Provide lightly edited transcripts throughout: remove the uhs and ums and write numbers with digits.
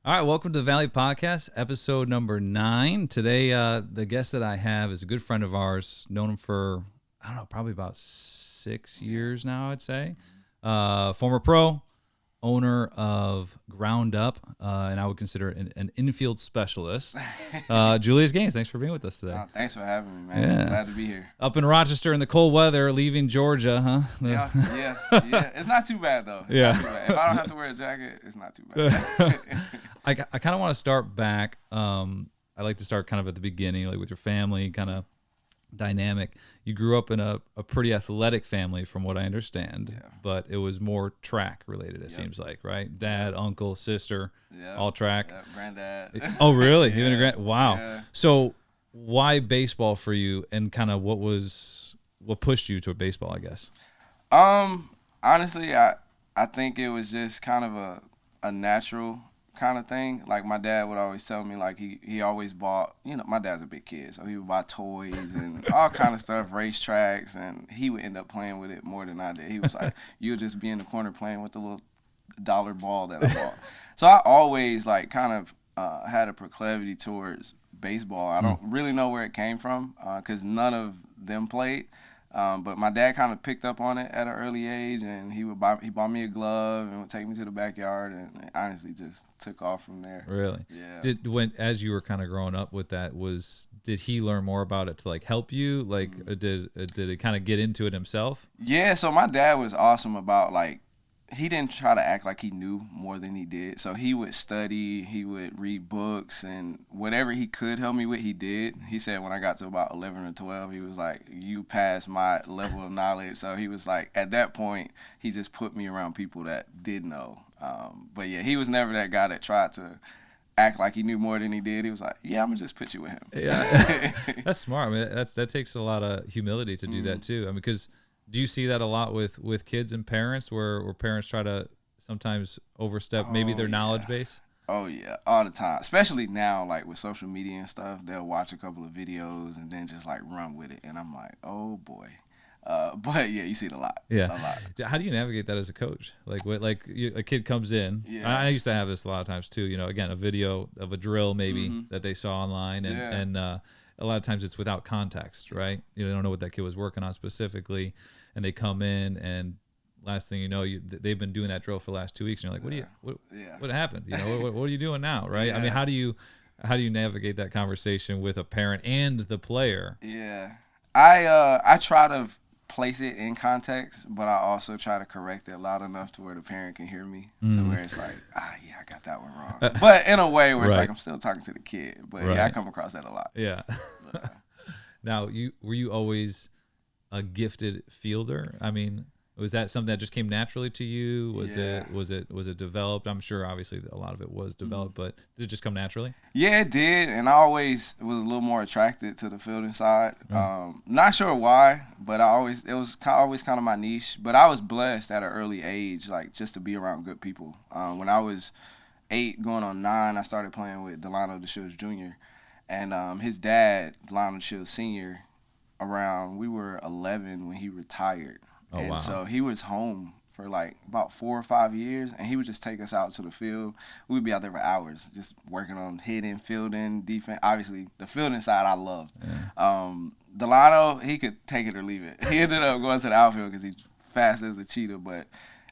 All right, welcome to the Valley Podcast, episode number 9. Today, the guest that I have is a good friend of ours. Known him for, I don't know, probably about 6 years now, I'd say. Former pro, owner of Ground Up, and I would consider an infield specialist. Julius Gaines, thanks for being with us today. Thanks for having me, man. Yeah. Glad to be here. Up in Rochester in the cold weather, leaving Georgia, huh? Yeah. It's not too bad, though. Not too bad. If I don't have to wear a jacket, it's not too bad. I kind of want to start back. I like to start kind of at the beginning, like with your family, kind of dynamic. You grew up in a pretty athletic family, from what I understand, but it was more track related, it seems like, right? Dad, uncle, sister, all track. Granddad. Oh, really? Even a wow. Yeah. So why baseball for you, and kind of what pushed you toward baseball, I guess? Honestly, I think it was just kind of a natural kind of thing. Like, my dad would always tell me, like, he always bought, my dad's a big kid, so he would buy toys and all kind of stuff, racetracks, and he would end up playing with it more than I did. He was like, you'll just be in the corner playing with the little dollar ball that I bought. So I always, like, kind of had a proclivity towards baseball. I don't really know where it came from, because none of them played. But my dad kind of picked up on it at an early age, and he bought me a glove and would take me to the backyard, and it honestly just took off from there. Really? Yeah. As you were kind of growing up with that, did he learn more about it to like help you? Like, did it kind of get into it himself? Yeah. So my dad was awesome about, like, he didn't try to act like he knew more than he did. So he would study, he would read books, and whatever he could help me with, he did. He said when I got to about 11 or 12, he was like, you passed my level of knowledge. So he was like, at that point, he just put me around people that did know. But yeah, he was never that guy that tried to act like he knew more than he did. He was like, yeah, I'm going to just put you with him. Yeah, that's smart. I mean, that takes a lot of humility to do that too. I mean, because do you see that a lot with kids and parents, where parents try to sometimes overstep maybe their knowledge base? Oh, yeah, all the time. Especially now, like, with social media and stuff, they'll watch a couple of videos and then just, like, run with it. And I'm like, oh, boy. But, yeah, you see it a lot. Yeah. A lot. How do you navigate that as a coach? A kid comes in. Yeah. I used to have this a lot of times, too. Again, a video of a drill maybe that they saw online. And a lot of times it's without context, right? They don't know what that kid was working on specifically, and they come in, and last thing you know, they've been doing that drill for the last 2 weeks, and you're like, what happened? What are you doing now, right? Yeah. I mean, how do you navigate that conversation with a parent and the player? Yeah, I try to place it in context, but I also try to correct it loud enough to where the parent can hear me, to where it's like, I got that one wrong. But in a way where it's like I'm still talking to the kid. But yeah, I come across that a lot. Yeah. Now, were you always a gifted fielder? I mean, was that something that just came naturally to you? Was it developed? I'm sure obviously a lot of it was developed, but did it just come naturally? Yeah, it did, and I always was a little more attracted to the fielding side. Not sure why, but it was always kind of my niche. But I was blessed at an early age, like, just to be around good people. When I was 8, going on 9, I started playing with Delano DeShields Jr. And his dad, Delano DeShields Sr., we were 11 when he retired. Oh, wow. So he was home for like about 4 or 5 years, and he would just take us out to the field. We would be out there for hours just working on hitting, fielding, defense. Obviously, the fielding side I loved. Yeah. Delano, he could take it or leave it. He ended up going to the outfield because he's fast as a cheetah, but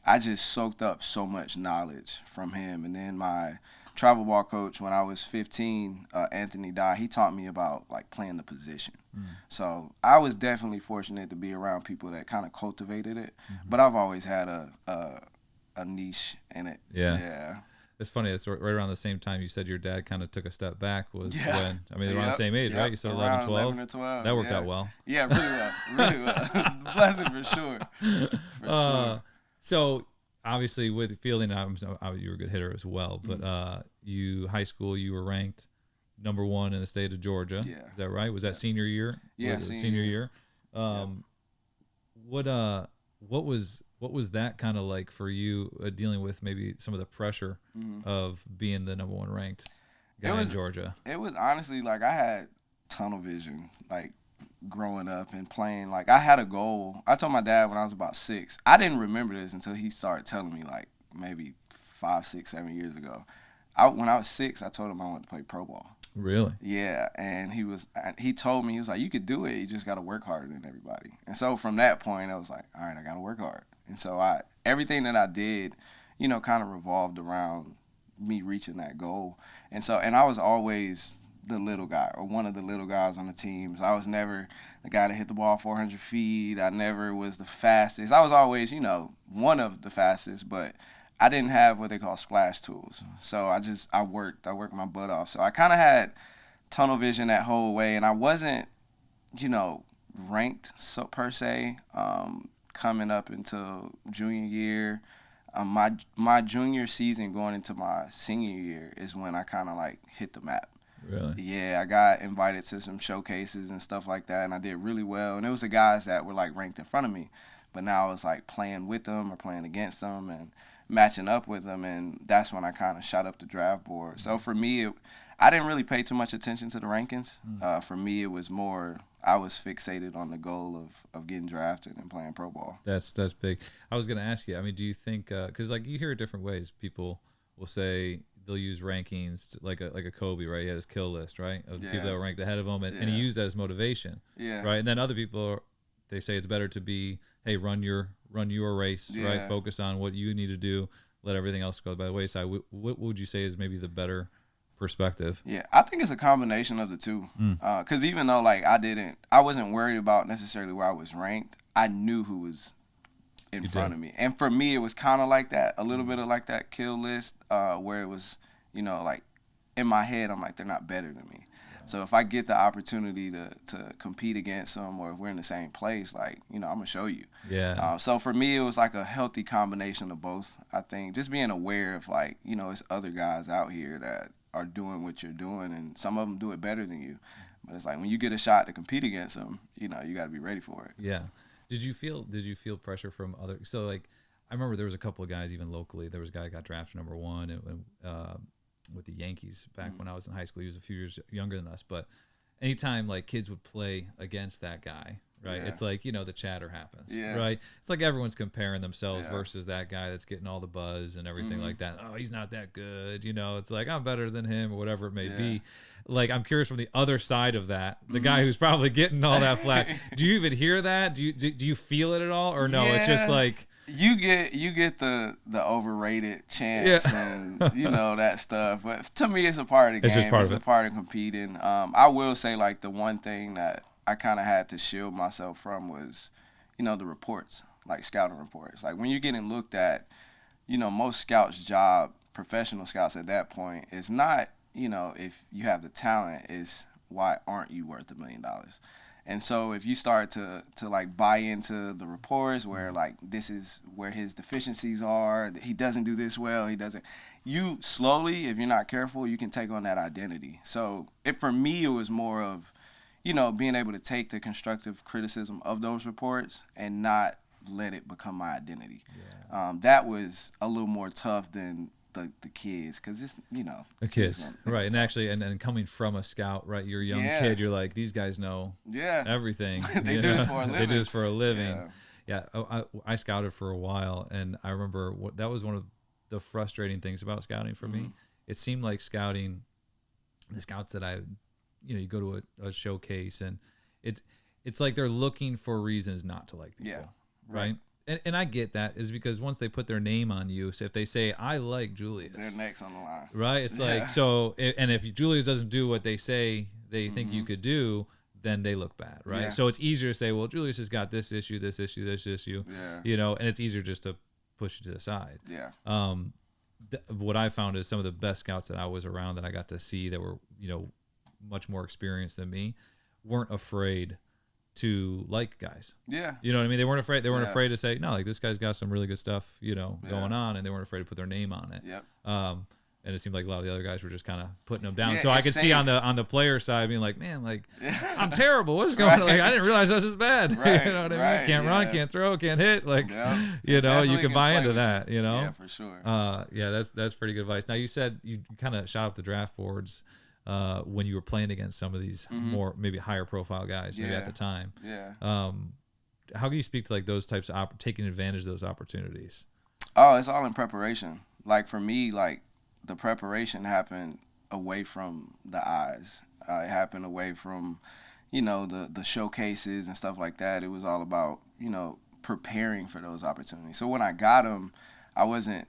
I just soaked up so much knowledge from him. And then my travel ball coach, when I was 15, Anthony Dye, he taught me about, like, playing the position. So I was definitely fortunate to be around people that kind of cultivated it, but I've always had a niche in it. Yeah. It's funny. It's right around the same time you said your dad kind of took a step back when, I mean, they were around the same age, right? You said 11, 12? 11 or 12. That worked out well. Yeah, really well. Blessing for sure. Sure. So obviously with fielding, you were a good hitter as well, but high school, you were ranked number 1 in the state of Georgia. Yeah. Is that right? Was that senior year? Yeah, senior year. What was that kind of like for you, dealing with maybe some of the pressure of being the number 1 ranked guy in Georgia? It was honestly like I had tunnel vision, like, growing up and playing. Like, I had a goal. I told my dad when I was about 6. I didn't remember this until he started telling me, like, maybe 5, 6, 7 years ago. when I was 6, I told him I wanted to play pro ball. Really? Yeah, and he told me, he was like, you could do it, you just got to work harder than everybody. And so from that point, I was like, all right, I got to work hard. And so everything that I did, kind of revolved around me reaching that goal. And I was always the little guy, or one of the little guys on the teams. I was never the guy that hit the ball 400 feet. I never was the fastest. I was always, one of the fastest, but I didn't have what they call splash tools. So I worked my butt off. So I kind of had tunnel vision that whole way, and I wasn't, ranked per se. Coming up into junior year, my junior season going into my senior year is when I kind of like hit the map. Really? Yeah, I got invited to some showcases and stuff like that, and I did really well. And it was the guys that were like ranked in front of me, but now I was like playing with them or playing against them and matching up with them, and that's when I kind of shot up the draft board. So for me, I didn't really pay too much attention to the rankings. For me, it was more I was fixated on the goal of getting drafted and playing pro ball. That's big. I was going to ask you, I mean, do you think, because like you hear it different ways, people will say they'll use rankings like a Kobe, right? He had his kill list, right, of the people that were ranked ahead of him, and he used that as motivation, right? And then other people, they say it's better to be, hey, run your race, right? Focus on what you need to do, let everything else go by the wayside. What would you say is maybe the better perspective? Yeah, I think it's a combination of the two. Because even though like I wasn't worried about necessarily where I was ranked, I knew who was in front of me. And for me, it was kind of like that, a little bit of like that kill list, where it was, like in my head, I'm like, they're not better than me. So if I get the opportunity to compete against them, or if we're in the same place, like, I'm going to show you. Yeah. So for me, it was like a healthy combination of both, I think. Just being aware of like, it's other guys out here that are doing what you're doing, and some of them do it better than you. But it's like when you get a shot to compete against them, you got to be ready for it. Yeah. Did you feel pressure from other? So like, I remember there was a couple of guys even locally. There was a guy that got drafted number 1 with the Yankees back when I was in high school. He was a few years younger than us, but anytime like kids would play against that guy, right? It's like, the chatter happens, right? It's like everyone's comparing themselves versus that guy that's getting all the buzz and everything like that. Oh, he's not that good. It's like, I'm better than him or whatever it may be. Like, I'm curious from the other side of that, the guy who's probably getting all that flack. Do you even hear that? Do you feel it at all? Or no, it's just like, you get the overrated chance and that stuff, but to me it's a part of the game. It's a part of competing. I will say like the one thing that I kind of had to shield myself from was the reports, like scouting reports. Like when you're getting looked at, most scouts' job, professional scouts at that point, is not if you have the talent, is why aren't you worth $1 million? And so if you start to like buy into the reports where like this is where his deficiencies are, he doesn't do this well, you slowly, if you're not careful, you can take on that identity. So for me, it was more of, being able to take the constructive criticism of those reports and not let it become my identity. That was a little more tough than the kids, because it's the kids, right? And actually, and coming from a scout, right? You're a young kid. You're like, these guys know everything. They do this for a living. They do this for a living. Yeah. I scouted for a while, and I remember that was one of the frustrating things about scouting for me. It seemed like scouting, the scouts that you go to a showcase, and it's like they're looking for reasons not to like people, right? And I get that, is because once they put their name on you, so if they say, I like Julius, they're next on the line. Right? It's like, so, and if Julius doesn't do what they say they think you could do, then they look bad, right? So it's easier to say, well, Julius has got this issue, this issue, this issue, and it's easier just to push it to the side. What I found is some of the best scouts that I was around, that I got to see, that were, much more experienced than me, weren't afraid to like guys. You know what I mean? They weren't afraid. They weren't afraid to say, no, like, this guy's got some really good stuff, going on, and they weren't afraid to put their name on it. And it seemed like a lot of the other guys were just kind of putting them down. So I could see on the player side being like, man, like, I'm terrible. What's going on? Like, I didn't realize I was this bad. You know what I mean? Can't run, can't throw, can't hit. Like, you can buy into that, Yeah, for sure. That's pretty good advice. Now, you said you kind of shot up the draft boards when you were playing against some of these more maybe higher profile guys maybe at the time. How can you speak to like those types of taking advantage of those opportunities? Oh, it's all in preparation. Like for me, like the preparation happened away from the eyes. It happened away from, the showcases and stuff like that. It was all about, preparing for those opportunities. So when I got them, I wasn't,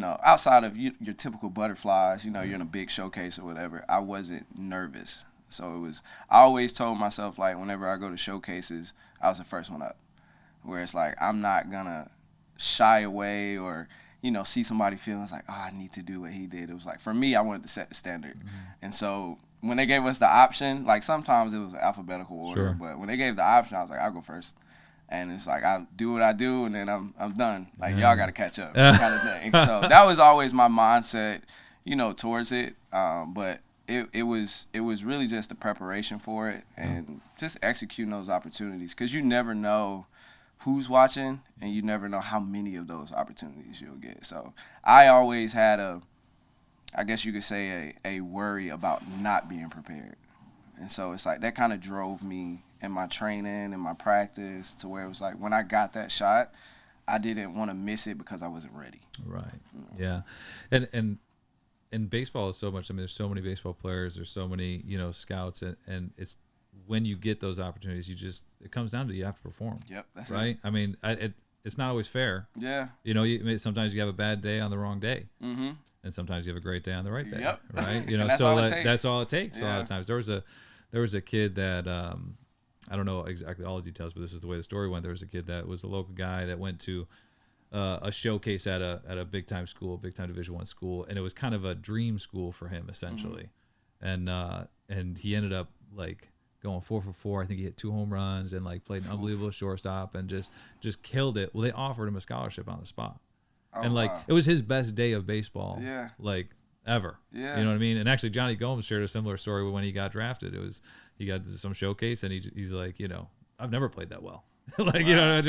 outside of your typical butterflies, you're in a big showcase or whatever, I wasn't nervous. So I always told myself, like, whenever I go to showcases, I was the first one up. Where it's like, I'm not going to shy away or, see somebody feeling like, oh, I need to do what he did. It was like, for me, I wanted to set the standard. Mm-hmm. And so when they gave us the option, like, sometimes it was alphabetical order, sure. But when they gave the option, I was like, I'll go first. And it's like, I do what I do, and then I'm done. Like, y'all got to catch up kind of thing. So that was always my mindset, towards it. But it was really just the preparation for it and just executing those opportunities, because you never know who's watching and you never know how many of those opportunities you'll get. So I always had I guess you could say a worry about not being prepared. And so it's like that kind of drove me in my training and my practice to where it was like when I got that shot, I didn't want to miss it because I wasn't ready. Right. Yeah. And baseball is so much. I mean, there's so many baseball players. There's so many, scouts, and it's when you get those opportunities, it comes down to you have to perform. Yep. That's right. It. I mean, it's not always fair. Yeah. Sometimes you have a bad day on the wrong day. Mm-hmm. And sometimes you have a great day on the right day. Yep. Right. That's all it takes. Yeah. A lot of times. There was a kid that I don't know exactly all the details, but this is the way the story went. There was a kid that was a local guy that went to a showcase at a big time school, big time Division I school, and it was kind of a dream school for him essentially. Mm-hmm. And he ended up like going 4 for 4. I think he hit 2 home runs and like played an unbelievable shortstop and just killed it. Well, they offered him a scholarship on the spot. Oh, and like, wow. It was his best day of baseball. Yeah. Like ever. Yeah. You know what I mean? And actually Johnny Gomes shared a similar story when he got drafted. He got some showcase and he's like, I've never played that well. Like, wow.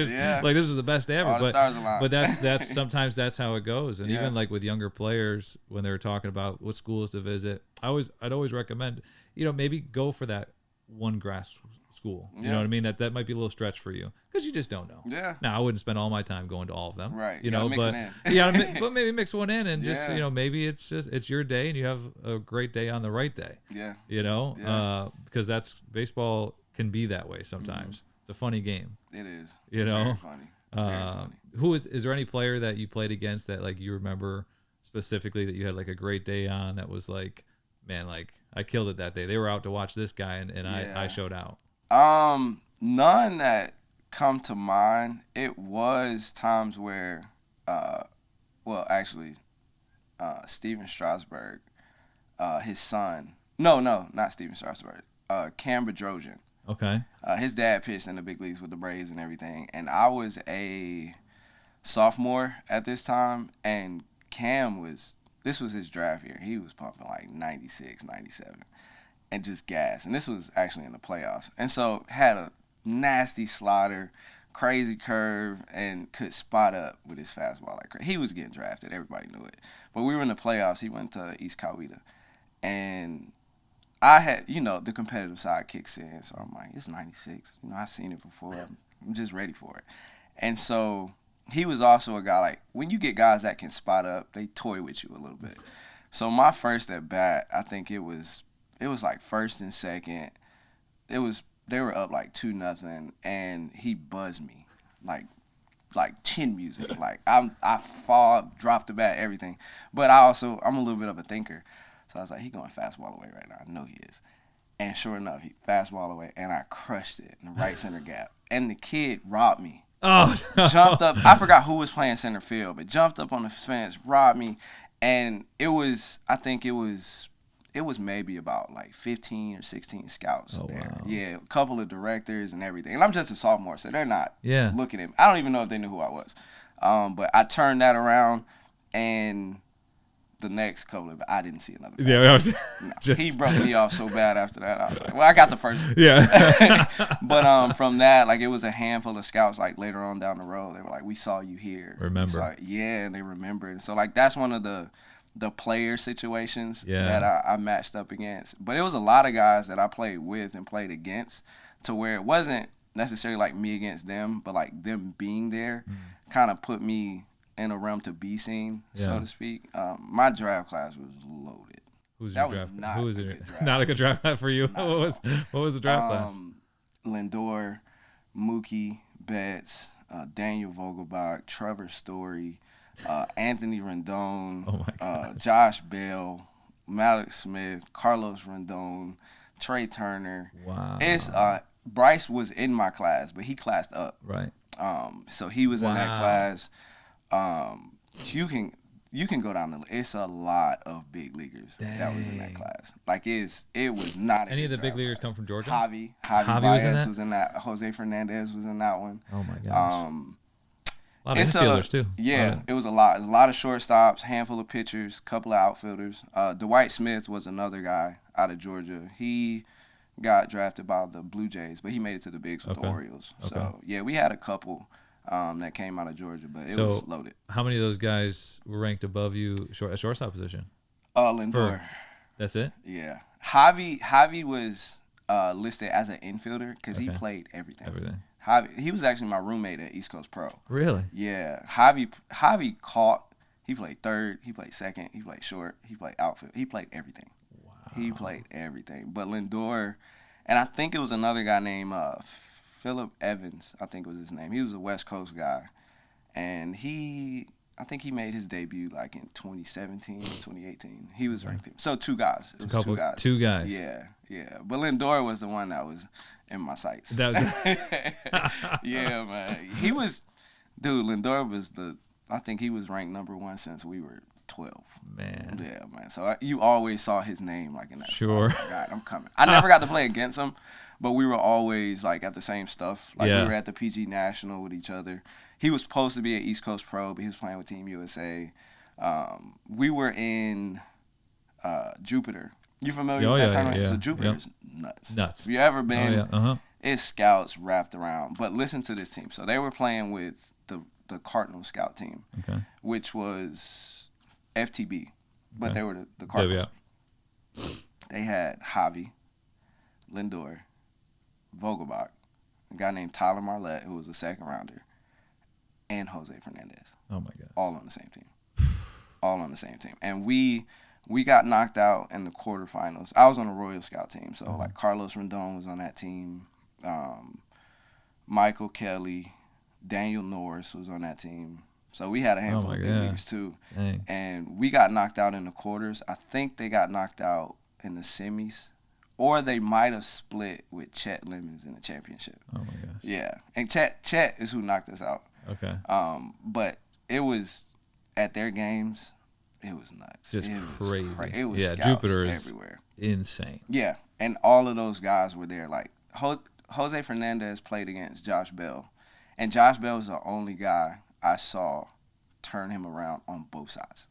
Like this is the best day ever. All the stars align. But that's sometimes that's how it goes. And yeah. even like with younger players, when they're talking about what schools to visit, I'd always recommend, maybe go for that one grass school. You know what I mean? That might be a little stretch for you because you just don't know. Yeah. Now I wouldn't spend all my time going to all of them. Right. But maybe mix one in and just maybe it's your day and you have a great day on the right day. Yeah. Because that's baseball can be that way sometimes. Mm-hmm. It's a funny game. It is. Very funny. Very funny. Is there any player that you played against that like you remember specifically that you had like a great day on that was like, man, like I killed it that day. They were out to watch this guy and I showed out. None that come to mind. It was times where, Steven Strasburg, his son. No, not Steven Strasburg. Cam Bedrosian. Okay. His dad pitched in the big leagues with the Braves and everything, and I was a sophomore at this time, and this was his draft year. He was pumping like 96, 97. And just gas. And this was actually in the playoffs. And so had a nasty slider, crazy curve, and could spot up with his fastball like crazy. He was getting drafted. Everybody knew it. But we were in the playoffs. He went to East Coweta. And I had, the competitive side kicks in. So I'm like, it's 96. I've seen it before. I'm just ready for it. And so he was also a guy, like, when you get guys that can spot up, they toy with you a little bit. So my first at bat, I think it was like first and second. They were up like 2-0, and he buzzed me like chin music. Like I fall, dropped the bat, everything. But I'm a little bit of a thinker, so I was like, he going fastball away right now. I know he is. And sure enough, he fastball away, and I crushed it in the right center gap. And the kid robbed me. Oh, no. Jumped up. I forgot who was playing center field, but jumped up on the fence, robbed me, and it was maybe about like 15 or 16 scouts there. Wow. Yeah, a couple of directors and everything. And I'm just a sophomore, so they're not looking at me. I don't even know if they knew who I was. But I turned that around, and the next couple of I didn't see another. He broke me off so bad after that. I was like, well, I got the first one. Yeah. But from that, like, it was a handful of scouts, like, later on down the road. They were like, we saw you here. Remember. And they remembered. So, like, that's one of the player situations that I matched up against. But it was a lot of guys that I played with and played against, to where it wasn't necessarily like me against them, but like them being there kind of put me in a realm to be seen, Yeah. so to speak. My draft class was loaded. Who's That your was draft? not Who was a it? good draft. Not a good draft class for you. Not What was the draft class? Lindor, Mookie Betts, Daniel Vogelbach, Trevor Story, Anthony Rendon, Oh my God. Josh Bell, Malik Smith, Carlos Rendon, Trey Turner. Wow. It's Bryce was in my class, but he classed up. Right. So he was in that Wow. class. You can go down the. It's a lot of big leaguers that was in that Dang. class. Like it was not. Any of the big leaguers come from Georgia? Javi Javi was in that. Jose Fernandez was in that one. Oh my gosh. A lot of It's infielders too. Yeah, it was a lot. A lot of shortstops, handful of pitchers, couple of outfielders. Dwight Smith was another guy out of Georgia. He got drafted by the Blue Jays, but he made it to the bigs with the Orioles. Okay. So yeah, we had a couple that came out of Georgia, but it So, was loaded. How many of those guys were ranked above you at shortstop position? Lindor. That's it? Yeah, Javi was listed as an infielder because he played everything. Everything. Javi, he was actually my roommate at East Coast Pro. Really? Yeah, Javi caught. He played third. He played second. He played short. He played outfield. He played everything. Wow. He played everything. But Lindor, and I think it was another guy named Philip Evans. I think was his name. He was a West Coast guy, and I think he made his debut like in 2017, 2018. He was ranked. So two guys. It was Two guys. Yeah. But Lindor was the one that was in my sights. That was Yeah, man. Lindor was I think he was ranked number 1 since we were 12. Man. Yeah, man. So you always saw his name like in that. Sure. Oh my God, I'm coming. I never got to play against him, but we were always like at the same stuff. Like we were at the PG National with each other. He was supposed to be at East Coast Pro, but he was playing with Team USA. We were in Jupiter. You familiar with that tournament? Yeah, so Jupiter's nuts. Nuts. Have you ever been? Uh-huh. It's scouts wrapped around. But listen to this team. So they were playing with the Cardinal scout team, which was FTB, but they were the Cardinals. Yeah. They had Javi, Lindor, Vogelbach, a guy named Tyler Marlette, who was a second rounder, and Jose Fernandez. Oh my God. All on the same team. And we got knocked out in the quarterfinals. I was on the Royal Scout team, so like Carlos Rendon was on that team. Michael Kelly, Daniel Norris was on that team. So we had a handful of big leaguers too. Dang. And we got knocked out in the quarters. I think they got knocked out in the semis. Or they might have split with Chet Lemons in the championship. Oh my gosh. Yeah. And Chet is who knocked us out. Okay. But it was at their games, it was nuts. Just crazy. It was scouts Jupiter is everywhere. Insane. Yeah. And all of those guys were there. Like Jose Fernandez played against Josh Bell. And Josh Bell was the only guy I saw turn him around on both sides.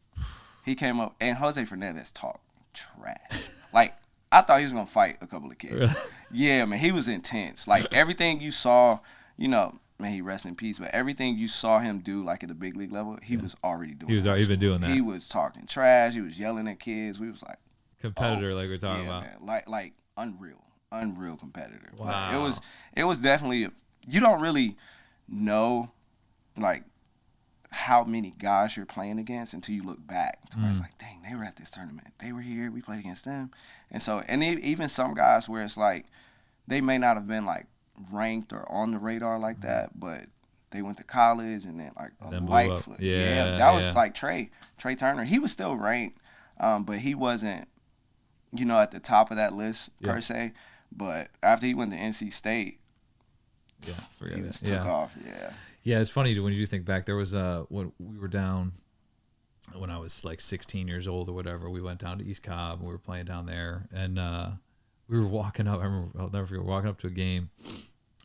He came up, and Jose Fernandez talked trash. Like, I thought he was going to fight a couple of kids. Really? Yeah, man, he was intense. Like, everything you saw, man, he rest in peace, but everything you saw him do, like, at the big league level, he was already doing. He was already been doing that. He was talking trash. He was yelling at kids. We was like. Competitor, like we're talking about. Man, like unreal competitor. Wow. Like, it was definitely, you don't really know, like, how many guys you're playing against until you look back. It's like, dang, they were at this tournament. They were here. We played against them. And so, even some guys where it's like, they may not have been, like, ranked or on the radar like that, but they went to college and then, like, a light foot. Yeah, that was, like, Trey Turner. He was still ranked, but he wasn't, at the top of that list, per se. But after he went to NC State, forget he it. just took off. Yeah, it's funny when you think back. There was when we were down, when I was like 16 years old or whatever. We went down to East Cobb and we were playing down there, and we were walking up. I remember, I'll never forget, walking up to a game,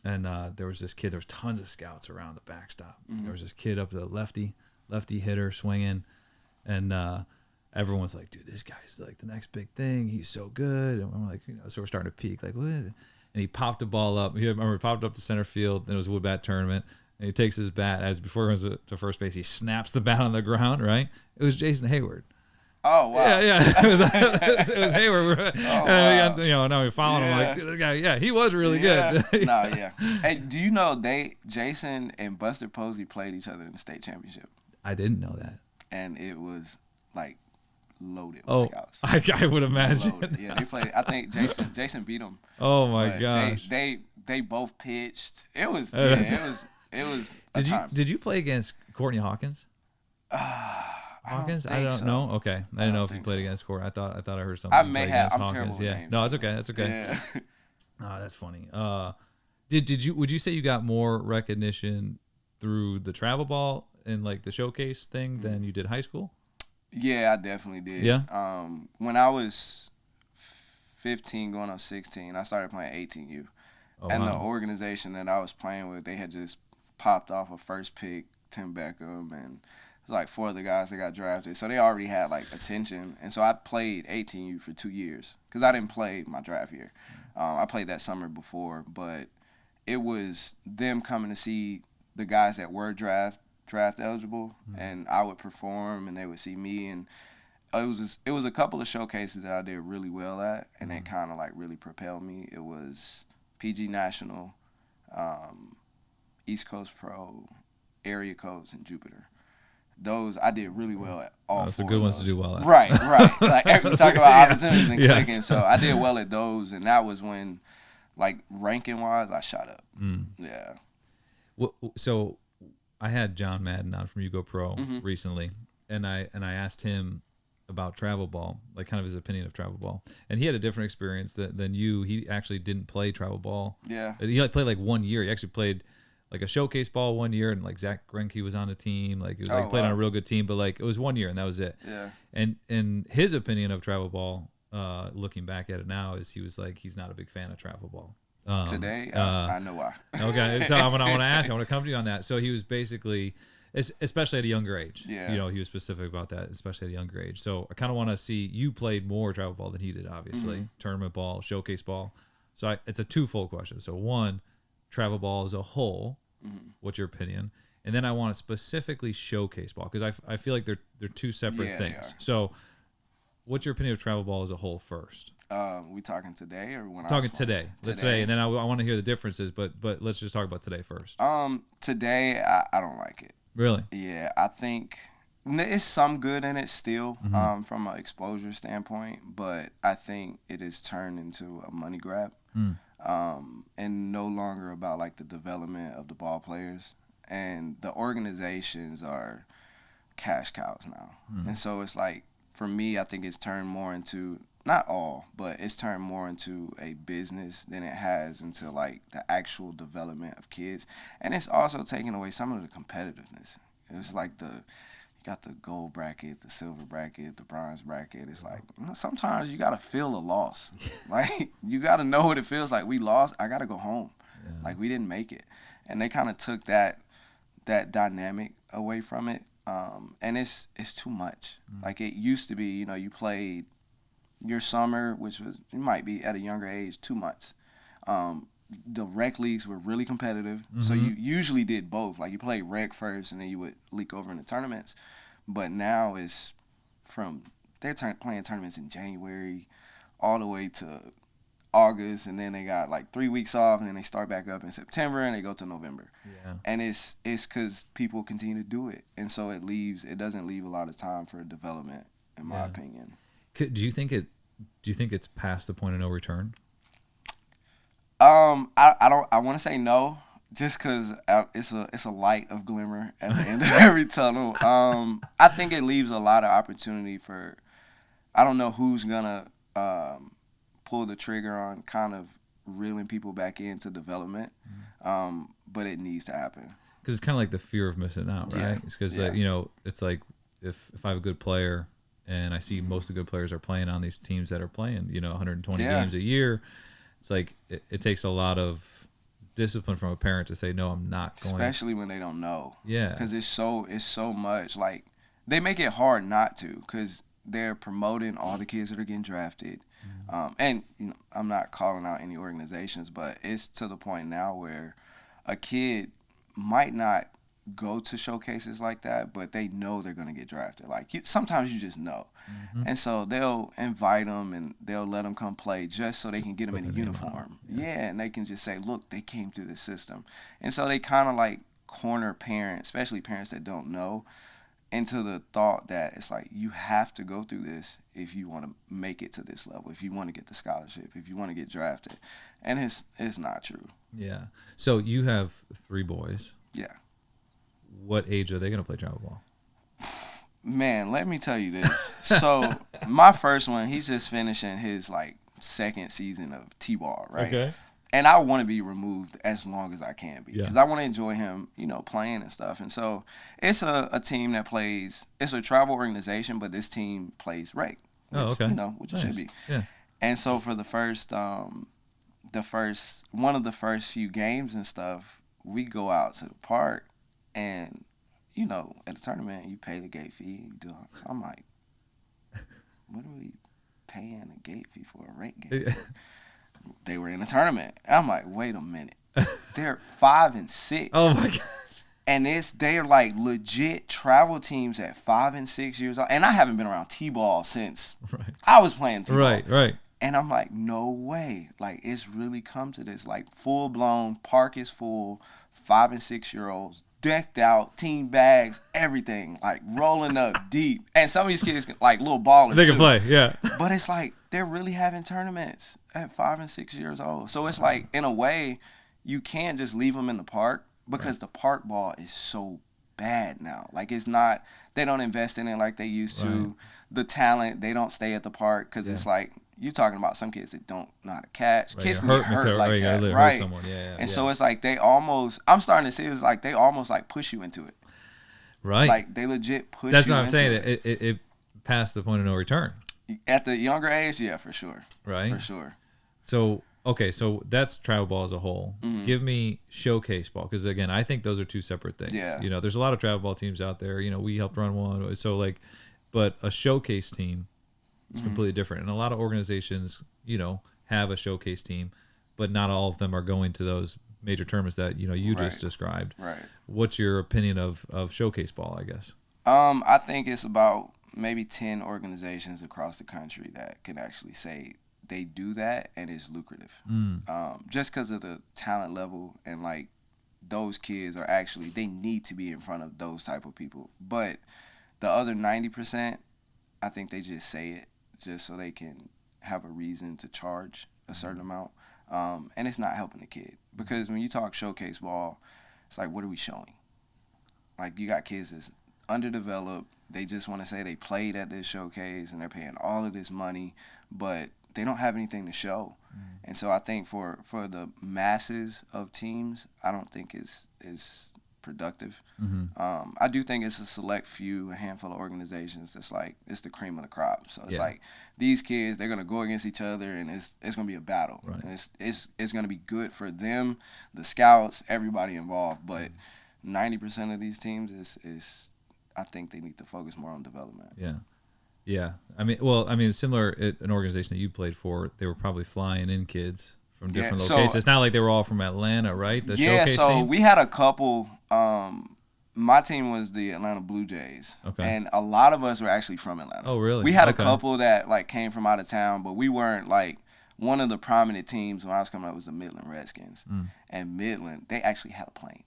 and there was this kid. There was tons of scouts around the backstop. There was this kid up to the lefty hitter swinging, and everyone's like, "Dude, this guy's like the next big thing. He's so good." And I'm like, so we're starting to peak. Like, what? And he popped the ball up. He popped up to center field. And it was a wood bat tournament. And he takes his bat before he goes to first base. He snaps the bat on the ground. Right? It was Jason Hayward. Oh wow! Yeah. It was Hayward. Wow. Now we're following him. Like, the guy. Yeah, he was really good. Yeah. Hey, do you know Jason and Buster Posey played each other in the state championship? I didn't know that. And it was like loaded with Oh, scouts. I would imagine. Loaded. Yeah, they played. I think Jason beat them. Oh my But gosh. they both pitched. It was it was a Did you time. did you play against Courtney Hawkins? Hawkins? I don't know. Okay, I didn't know if you played against Courtney. I thought I heard something. I you may played have. against I'm Hawkins. terrible with Yeah. names. No, it's okay. That's okay. Yeah. Oh, that's funny. Would you say you got more recognition through the travel ball and like the showcase thing than you did high school? Yeah, I definitely did. Yeah? When I was 15 going on 16, I started playing 18U. Oh, And wow. the organization that I was playing with, they had just popped off a first pick, Tim Beckham, and it was like 4 other guys that got drafted. So they already had like attention. And so I played 18U for 2 years because I didn't play my draft year. I played that summer before, but it was them coming to see the guys that were draft eligible, and I would perform, and they would see me, and it was a couple of showcases that I did really well at, and it kind of like really propelled me. It was PG National, East Coast Pro, Area Codes, and Jupiter. Those I did really well at all. Those are 4 good of ones to those. do well at. Right. Like we talk about opportunities and Yes. clicking, so I did well at those, and that was when, like ranking wise, I shot up. Yeah. Well, so I had John Madden on from You Go Pro recently, and I asked him about travel ball, like kind of his opinion of travel ball, and he had a different experience than you. He actually didn't play travel ball. Yeah. He like played like 1 year. He actually played like a showcase ball 1 year, and like Zach Greinke was on the team. Like he was like played on a real good team, but like it was 1 year and that was it. Yeah. And his opinion of travel ball, looking back at it now, is he was like he's not a big fan of travel ball. Today, I know why. Okay, so I want to ask you. I want to come to you on that. So he was basically, especially at a younger age. Yeah. You know, he was specific about that, especially at a younger age. So I kind of want to see, you played more travel ball than he did, obviously. Tournament ball, showcase ball. So it's a twofold question. So one, travel ball as a whole, what's your opinion? And then I want to specifically showcase ball, because I feel like they're two separate things. So what's your opinion of travel ball as a whole first? We talking today or when Talking today. Let's say, and then I want to hear the differences, but let's just talk about today first. Today, I don't like it. Really? Yeah, I think it's some good in it still, from an exposure standpoint, but I think it is turned into a money grab, and no longer about like the development of the ball players, and the organizations are cash cows now, and so it's like, for me, I think it's turned more into, not all, but it's turned more into a business than it has into like the actual development of kids. And it's also taking away some of the competitiveness. It's like you got the gold bracket, the silver bracket, the bronze bracket. It's like, sometimes you got to feel a loss. Like, you got to know what it feels like. We lost. I got to go home. Yeah. Like, we didn't make it. And they kind of took that dynamic away from it. And it's too much. Like, it used to be, you played your summer, which was, you might be at a younger age, 2 months. The rec leagues were really competitive, so you usually did both. Like, you played rec first, and then you would leak over into tournaments. But now it's they're playing tournaments in January all the way to August, and then they got like 3 weeks off, and then they start back up in September, and they go to November. Yeah. And it's because people continue to do it, and so it doesn't leave a lot of time for development, in my opinion. Do you think it's past the point of no return? I want to say no, just because it's a light of glimmer at the end of every tunnel. I think it leaves a lot of opportunity for, I don't know who's gonna pull the trigger on kind of reeling people back into development, but it needs to happen. Because it's kind of like the fear of missing out, right? Yeah. It's because it's like if I have a good player, and I see most of the good players are playing on these teams that are playing, 120 games a year. It's like it takes a lot of discipline from a parent to say, no, I'm not going. Especially when they don't know. Yeah. Because it's so much. Like, they make it hard not to, because they're promoting all the kids that are getting drafted. And I'm not calling out any organizations, but it's to the point now where a kid might not go to showcases like that, but they know they're going to get drafted. Like, sometimes you just know. And so they'll invite them and they'll let them come play just so they can get them in a uniform. Yeah, and they can just say, look, they came through the system. And so they kind of like corner parents, especially parents that don't know, into the thought that it's like you have to go through this if you want to make it to this level, if you want to get the scholarship, if you want to get drafted, and it's not true. Yeah. So you have 3 boys. Yeah. What age are they going to play travel ball? Man, let me tell you this. So my first one, he's just finishing his like 2nd season of T-ball, right? Okay. And I want to be removed as long as I can be because Yeah. I want to enjoy him, playing and stuff. And so it's a team that plays. It's a travel organization, but this team plays reg. Which, Oh, okay. Which Nice. it should be. Yeah. And so for one of the first few games and stuff, we go out to the park, and at the tournament you pay the gate fee. You do. So I'm like, what are we paying a gate fee for a reg game? They were in a tournament. I'm like, wait a minute. They're 5 and 6. Oh my gosh. And they're like legit travel teams at 5 and 6 years old. And I haven't been around T-ball since I was playing T-ball. Right. And I'm like, no way. Like, it's really come to this. Like, full blown, park is full, 5 and 6 year olds, decked out, team bags, everything, like rolling up deep. And some of these kids, like little ballers, They can too. play, yeah. But it's like they're really having tournaments at 5 and 6 years old. So it's like, in a way, you can't just leave them in the park because the park ball is so bad now. Like, it's not, they don't invest in it like they used to. The talent, they don't stay at the park because it's like, you're talking about some kids that don't know how to catch. Kids can get hurt like that, right? And so it's like I'm starting to see it's like they almost like push you into it. Right. Like they legit push you into it. That's what I'm saying. It passed the point of no return. At the younger age, yeah, for sure. Right. For sure. So, okay, so that's travel ball as a whole. Mm-hmm. Give me showcase ball because, again, I think those are 2 separate things. Yeah. There's a lot of travel ball teams out there. We helped run one. So, like, but a showcase team is completely different. And a lot of organizations, have a showcase team, but not all of them are going to those major tournaments that, you just described. Right. What's your opinion of showcase ball, I guess? I think it's about maybe 10 organizations across the country that can actually say they do that and it's lucrative. Just because of the talent level and like those kids are actually, they need to be in front of those type of people. But the other 90%, I think they just say it just so they can have a reason to charge a certain amount. And it's not helping the kid. Because when you talk showcase ball, it's like, what are we showing? Like, you got kids that's underdeveloped. They just want to say they played at this showcase and they're paying all of this money, but they don't have anything to show. And so I think for the masses of teams, I don't think is productive. I do think it's a select few, a handful of organizations that's like, it's the cream of the crop. So it's like these kids, they're going to go against each other and it's going to be a battle. Right. And it's going to be good for them, the scouts, everybody involved. But 90% of these teams is I think they need to focus more on development. Yeah. I mean, similar, an organization that you played for, they were probably flying in kids from different locations. It's not like they were all from Atlanta, right? The showcase team? We had a couple. My team was the Atlanta Blue Jays. Okay. And a lot of us were actually from Atlanta. Oh, really? We had a couple that like came from out of town, but we weren't like one of the prominent teams when I was coming up was the Midland Redskins. And Midland, they actually had a plane.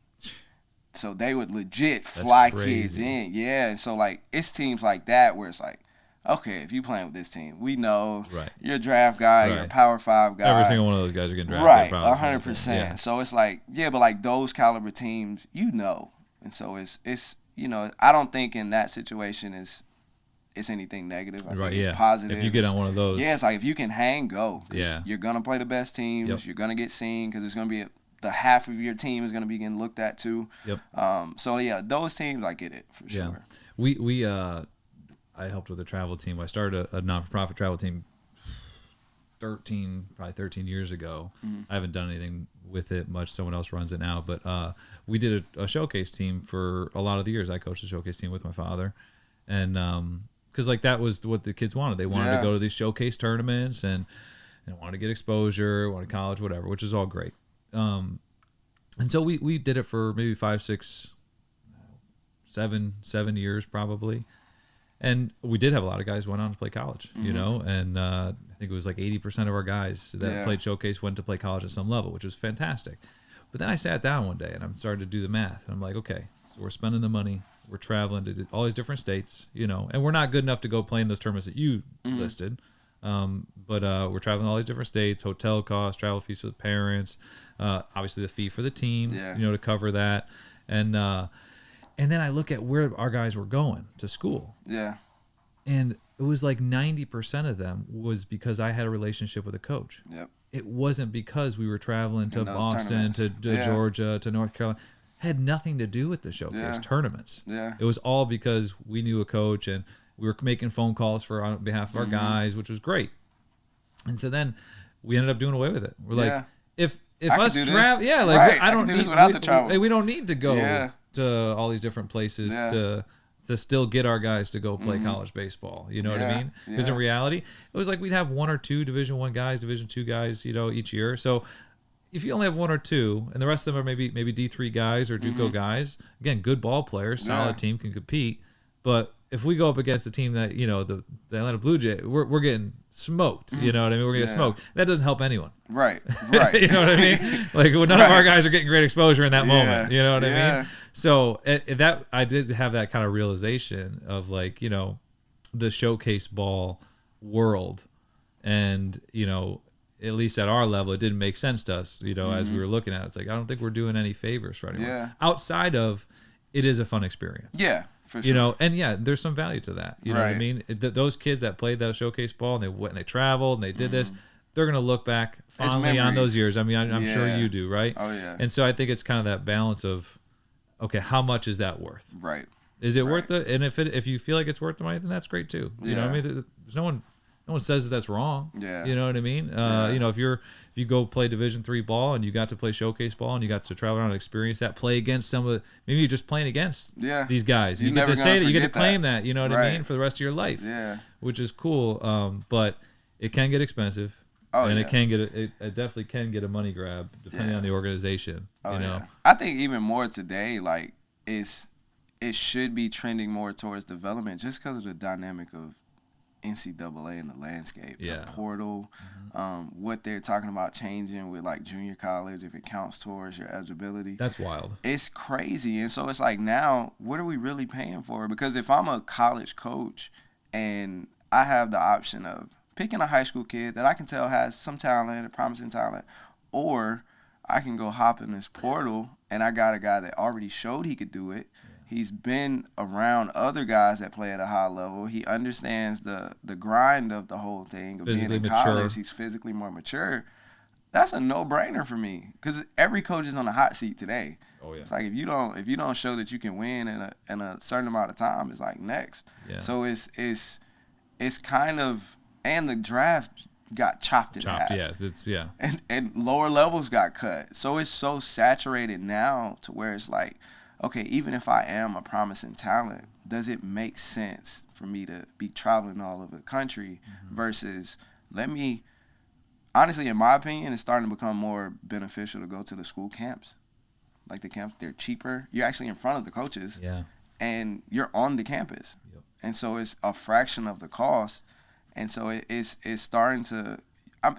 So they would legit fly kids in. Yeah. And so like it's teams like that where it's like, okay, if you playing with this team, we know you're a draft guy, you're a Power 5 guy. Every single one of those guys are getting drafted. Right, 100%. Yeah. So it's like, but like those caliber teams, and so it's I don't think in that situation it's anything negative. I think it's positive. If you get on one of those. Yeah, it's like if you can hang, go. Yeah. You're going to play the best teams. You're going to get seen because it's going to be the half of your team is going to be getting looked at too. So yeah, those teams, I get it for sure. We I helped with a travel team. I started a non-for-profit travel team 13 years ago. I haven't done anything with it much. Someone else runs it now. But we did a showcase team for a lot of the years. I coached a showcase team with my father. And because like that was what the kids wanted. They wanted to go to these showcase tournaments and wanted to get exposure, wanted college, whatever, which is all great. And so we did it for maybe 5, 6, 7 years probably. And we did have a lot of guys went on to play college, and I think it was like 80% of our guys that played showcase went to play college at some level, which was fantastic. But then I sat down one day and I started to do the math, and I'm like, okay, so we're spending the money, we're traveling to all these different states, and we're not good enough to go play in those tournaments that you listed. But we're traveling to all these different states, hotel costs, travel fees for the parents, obviously the fee for the team, to cover that. And then I look at where our guys were going to school. Yeah. And it was like 90% of them was because I had a relationship with a coach. Yep. It wasn't because we were traveling to Boston, to yeah. Georgia, to North Carolina. It had nothing to do with the showcase tournaments. Yeah. It was all because we knew a coach and we were making phone calls on behalf of our guys, which was great. And so then we ended up doing away with it. We're like, if us travel, I don't need without the travel. We don't need to go to all these different places to still get our guys to go play college baseball. You know what I mean? Because in reality, it was like we'd have 1 or 2 Division I guys, Division II guys, each year. So if you only have 1 or 2, and the rest of them are maybe D3 guys or JUCO guys, again, good ball players, solid team, can compete. But if we go up against a team that, the Atlanta Blue Jays, we're getting smoked. You know what I mean? We're getting smoked. That doesn't help anyone. Right. You know what I mean? Like, none of our guys are getting great exposure in that moment. You know what I mean? So that I did have that kind of realization of like, the showcase ball world, and at least at our level, it didn't make sense to us. As we were looking at it, it's like I don't think we're doing any favors for anyone outside of it is a fun experience. Yeah. For sure. And there's some value to that. You know what I mean? Those kids that played that showcase ball and they went and they traveled and they did this, they're gonna look back fondly on those years. I mean, I'm sure you do, right? Oh yeah. And so I think it's kind of that balance of, okay, how much is that worth? Right. Is it worth it? And if you feel like it's worth the money, then that's great too. You know what I mean? There's no one says that that's wrong. Yeah. You know what I mean? If you go play Division III ball and you got to play showcase ball and you got to travel around and experience that, play against some of maybe you're just playing against these guys. You get to say that, you get to claim that, you know what I mean, for the rest of your life. Yeah. Which is cool. But it can get expensive. It can get it definitely can get a money grab depending on the organization. I think even more today, like it should be trending more towards development just because of the dynamic of NCAA and the landscape, the portal, what they're talking about changing with like junior college, if it counts towards your eligibility. That's wild. It's crazy. And so it's like, now, what are we really paying for? Because if I'm a college coach and I have the option of picking a high school kid that I can tell has some talent, a promising talent, or I can go hop in this portal and I got a guy that already showed he could do it. He's been around other guys that play at a high level. He understands the grind of the whole thing of physically being in college. He's physically more mature. That's a no-brainer for me because every coach is on the hot seat today. Oh yeah. It's like if you don't show that you can win in a certain amount of time, it's like next. Yeah. So it's kind of, and the draft got chopped in half. And lower levels got cut. So it's so saturated now to where it's like, okay, even if I am a promising talent, does it make sense for me to be traveling all over the country versus honestly, in my opinion, it's starting to become more beneficial to go to the school camps. Like the camps, they're cheaper. You're actually in front of the coaches. Yeah. And you're on the campus. Yep. And so it's a fraction of the cost. And so it's starting to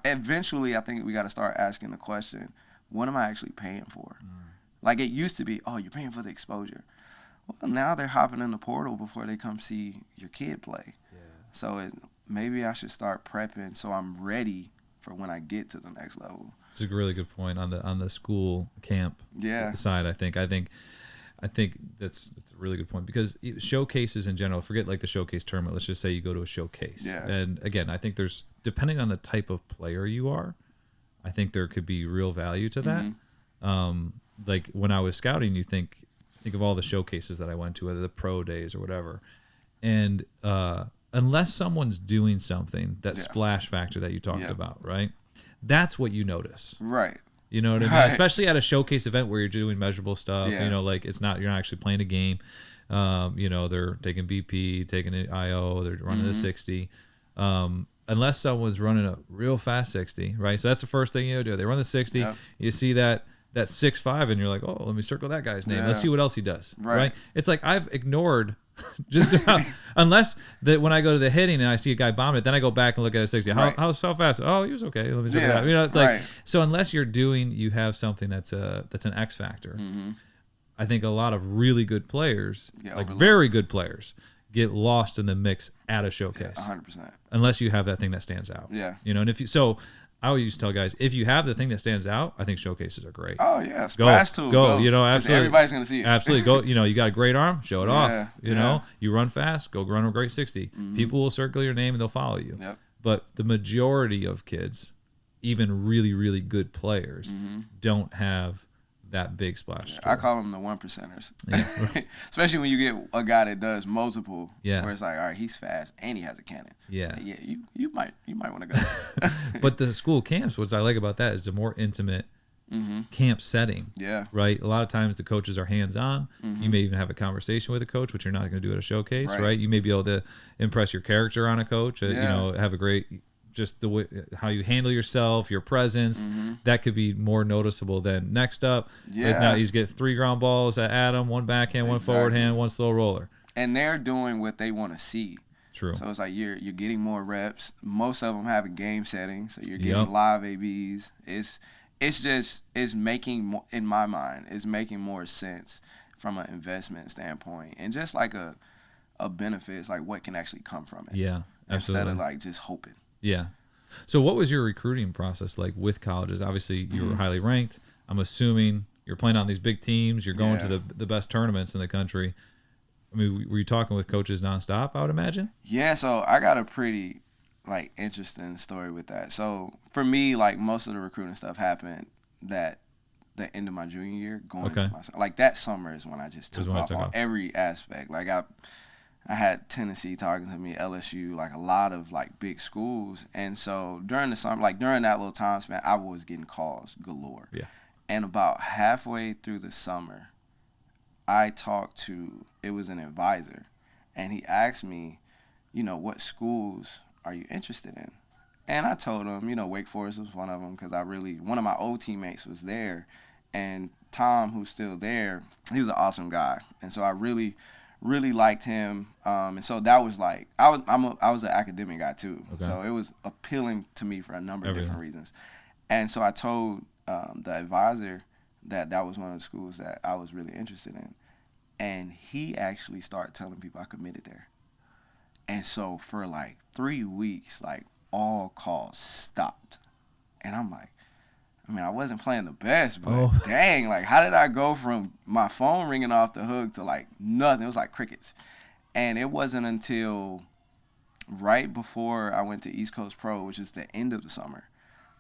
eventually, I think we got to start asking the question, what am I actually paying for? Like it used to be, oh, you're paying for the exposure. Well, now they're hopping in the portal before they come see your kid play. Yeah. So maybe I should start prepping so I'm ready for when I get to the next level. It's a really good point on the school camp side. I think that's a really good point because showcases in general. Forget like the showcase tournament. Let's just say you go to a showcase. Yeah. And again, I think there's, depending on the type of player you are, I think there could be real value to that. Like when I was scouting, you think of all the showcases that I went to, whether the pro days or whatever, and unless someone's doing something, that splash factor that you talked about, right? That's what you notice, right? You know what I mean? Especially at a showcase event where you're doing measurable stuff. Yeah. Like you're not actually playing a game. They're taking BP, taking an IO, they're running a 60. Unless someone's running a real fast 60, right? So that's the first thing you do. They run the 60. Yep. You see that 6'5", and you're like, oh, let me circle that guy's name. Let's see what else he does. Right? It's like I've ignored just about, unless that when I go to the hitting and I see a guy bomb it, then I go back and look at a 60. How fast? Oh, he was okay. Let me check it out. So unless you have something that's an X factor. I think a lot of really good players, Yeah, like overlooked. very good players, get lost in the mix at a showcase. 100%. Unless you have that thing that stands out. Yeah. You know, and if you so I always used to tell guys, if you have the thing that stands out, I think showcases are great. Oh yeah, splash tool. Go. You know, absolutely. Everybody's gonna see it. Absolutely. Go. You know, you got a great arm, show it off. You Yeah. know, you run fast, go run a great 60. People will circle your name and they'll follow you. Yep. But the majority of kids, even really, really good players, don't have that big splash. I call them the 1%ers. Yeah. Especially when you get a guy that does multiple. Yeah. Where it's like, all right, he's fast and he has a cannon. Yeah. So, yeah. You might want to go. But the school camps, what I like about that is the more intimate camp setting. Yeah. Right. A lot of times the coaches are hands on. You may even have a conversation with a coach, which you're not going to do at a showcase. Right. You may be able to impress your character on a coach. You know, have a great. Just the way how you handle yourself, your presence, that could be more noticeable than next up. Yeah. Now he's getting 3 ground balls at Adam, 1 backhand, 1 forward hand, 1 slow roller. And they're doing what they want to see. True. So it's like you're getting more reps. Most of them have a game setting, so you're getting live ABs. It's making more, in my mind, it's making more sense from an investment standpoint, and just like a benefit. It's like what can actually come from it. Yeah, absolutely. Instead of like just hoping. Yeah. So what was your recruiting process like with colleges? Obviously, you were highly ranked. I'm assuming you're playing on these big teams. You're going to the best tournaments in the country. I mean, were you talking with coaches nonstop, I would imagine? Yeah, so I got a pretty, like, interesting story with that. So for me, like, most of the recruiting stuff happened the end of my junior year going into my – like, that summer is when I just took off on every aspect. Like, I had Tennessee talking to me, LSU, like a lot of like big schools. And so during the summer, like during that little time span, I was getting calls galore. Yeah. And about halfway through the summer, I talked to, it was an advisor, and he asked me, you know, what schools are you interested in? And I told him, you know, Wake Forest was one of them because one of my old teammates was there. And Tom, who's still there, he was an awesome guy. And so I really liked him, and so that was like I was an academic guy too, so it was appealing to me for a number of different reasons. And so I told the advisor that was one of the schools that I was really interested in, and he actually started telling people I committed there. And so for like 3 weeks, like all calls stopped, and I'm like, I mean, I wasn't playing the best, but dang, like, how did I go from my phone ringing off the hook to, like, nothing? It was like crickets. And it wasn't until right before I went to East Coast Pro, which is the end of the summer,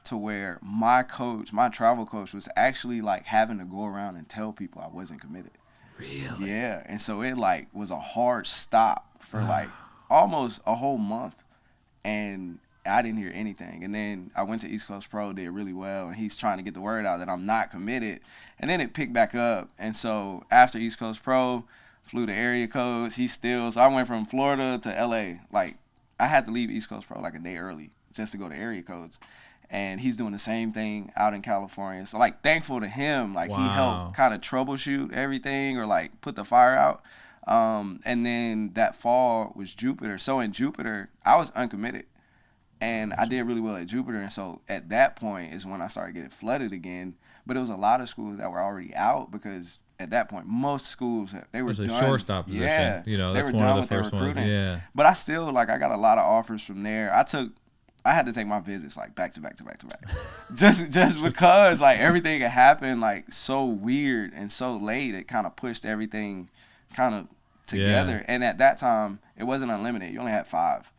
to where my travel coach, was actually, like, having to go around and tell people I wasn't committed. Really? Yeah. And so it, like, was a hard stop for, like, almost a whole month. And I didn't hear anything. And then I went to East Coast Pro, did really well, and he's trying to get the word out that I'm not committed. And then it picked back up. And so after East Coast Pro, flew the area codes. So I went from Florida to LA. Like, I had to leave East Coast Pro like a day early just to go to area codes. And he's doing the same thing out in California. So, like, thankful to him. Like, he helped kind of troubleshoot everything or, like, put the fire out. And then that fall was Jupiter. So in Jupiter, I was uncommitted. And I did really well at Jupiter, and so at that point is when I started getting flooded again. But it was a lot of schools that were already out because at that point, most schools, they were done. It was a shortstop position. Yeah, you know, that's they were one done of with the their first recruiting. ones. Yeah. But I still, like, I got a lot of offers from there. I had to take my visits, like, back to back to back to back. just because, like, everything had happened, like, so weird and so late, it kind of pushed everything kind of together. Yeah. And at that time, it wasn't unlimited. You only had 5.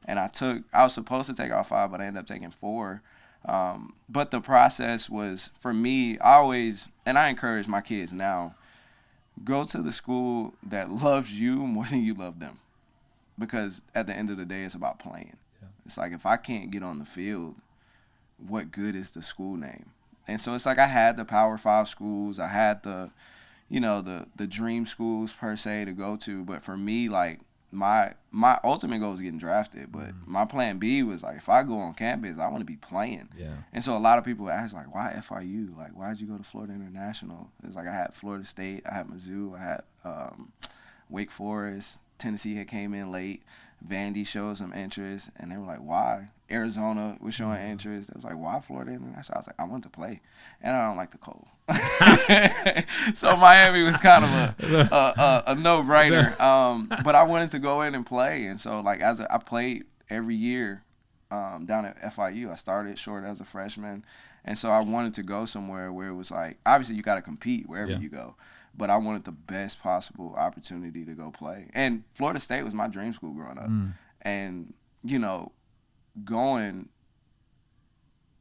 And I was supposed to take all 5, but I ended up taking 4. But the process was, for me, and I encourage my kids now, go to the school that loves you more than you love them. Because at the end of the day, it's about playing. Yeah. It's like, if I can't get on the field, what good is the school name? And so it's like I had the Power 5 schools. I had the dream schools, per se, to go to. But for me, like, my ultimate goal is getting drafted, but my plan B was, like, if I go on campus, I want to be playing. Yeah. And so a lot of people ask, like, why FIU? Like, why did you go to Florida International? It's like I had Florida State, I had Mizzou, I had Wake Forest, Tennessee had came in late, Vandy showed some interest, and they were like, why? Arizona was showing interest. I was like, why Florida International? I was like, I want to play, and I don't like the cold. So Miami was kind of a no-brainer. But I wanted to go in and play, and so like I played every year down at FIU. I started short as a freshman, and so I wanted to go somewhere where it was like, obviously you got to compete wherever you go. But I wanted the best possible opportunity to go play. And Florida State was my dream school growing up. And, you know,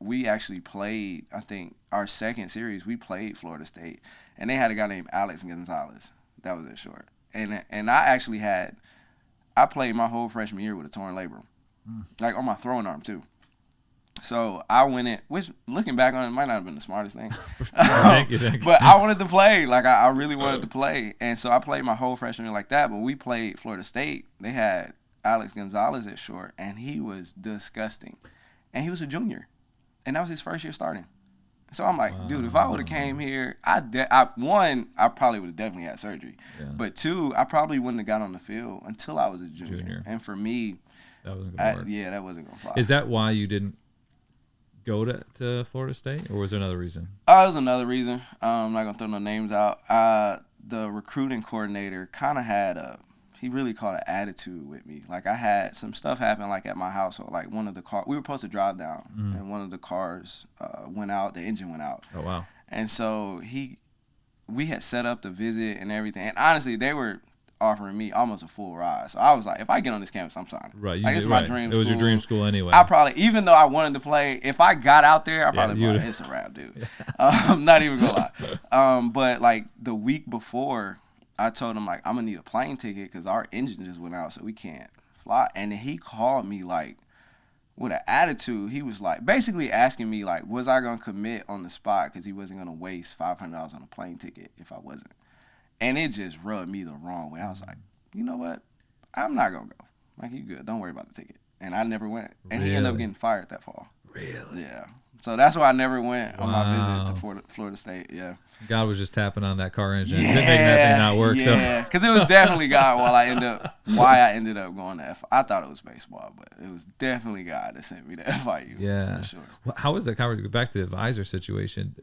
we actually played, I think, our second series, we played Florida State. And they had a guy named Alex Gonzalez. That was it short. And I played my whole freshman year with a torn labrum. Like on my throwing arm, too. So I went in, which looking back on it might not have been the smartest thing. Thank you. But I wanted to play. Like I really wanted to play. And so I played my whole freshman year like that. But we played Florida State. They had Alex Gonzalez at short, and he was disgusting. And he was a junior. And that was his first year starting. So I'm like, dude, if I would have came here, I probably would have definitely had surgery. Yeah. But two, I probably wouldn't have got on the field until I was a junior. And for me, that wasn't going to work. Yeah, that wasn't going to fly. Is that why you didn't go to Florida State, or was there another reason? It was another reason. I'm not going to throw no names out. The recruiting coordinator kind of had he really caught an attitude with me. Like I had some stuff happen like at my household. Like one of the cars, we were supposed to drive down, and one of the cars went out, the engine went out. Oh, wow. And so we had set up the visit and everything. And honestly, they were offering me almost a full ride. So I was like, if I get on this campus, I'm signing. Right. Like, it's my dream school. It was your dream school anyway. I probably, even though I wanted to play, if I got out there, I probably be like, it's a wrap, dude. I'm not even going to lie. But, like, the week before, I told him, like, I'm going to need a plane ticket because our engine just went out, so we can't fly. And then he called me, like, with an attitude. He was, like, basically asking me, like, was I going to commit on the spot because he wasn't going to waste $500 on a plane ticket if I wasn't. And it just rubbed me the wrong way. I was like, you know what? I'm not going to go. Like, you good. Don't worry about the ticket. And I never went. And he ended up getting fired that fall. Really? Yeah. So that's why I never went on my visit to Florida State. Yeah. God was just tapping on that car engine. Yeah. Making that thing not work. Yeah. Because it was definitely God why I ended up going to FIU. I thought it was baseball, but it was definitely God that sent me to FIU. Yeah. For sure. Well, how was that conversation? Back to the advisor situation.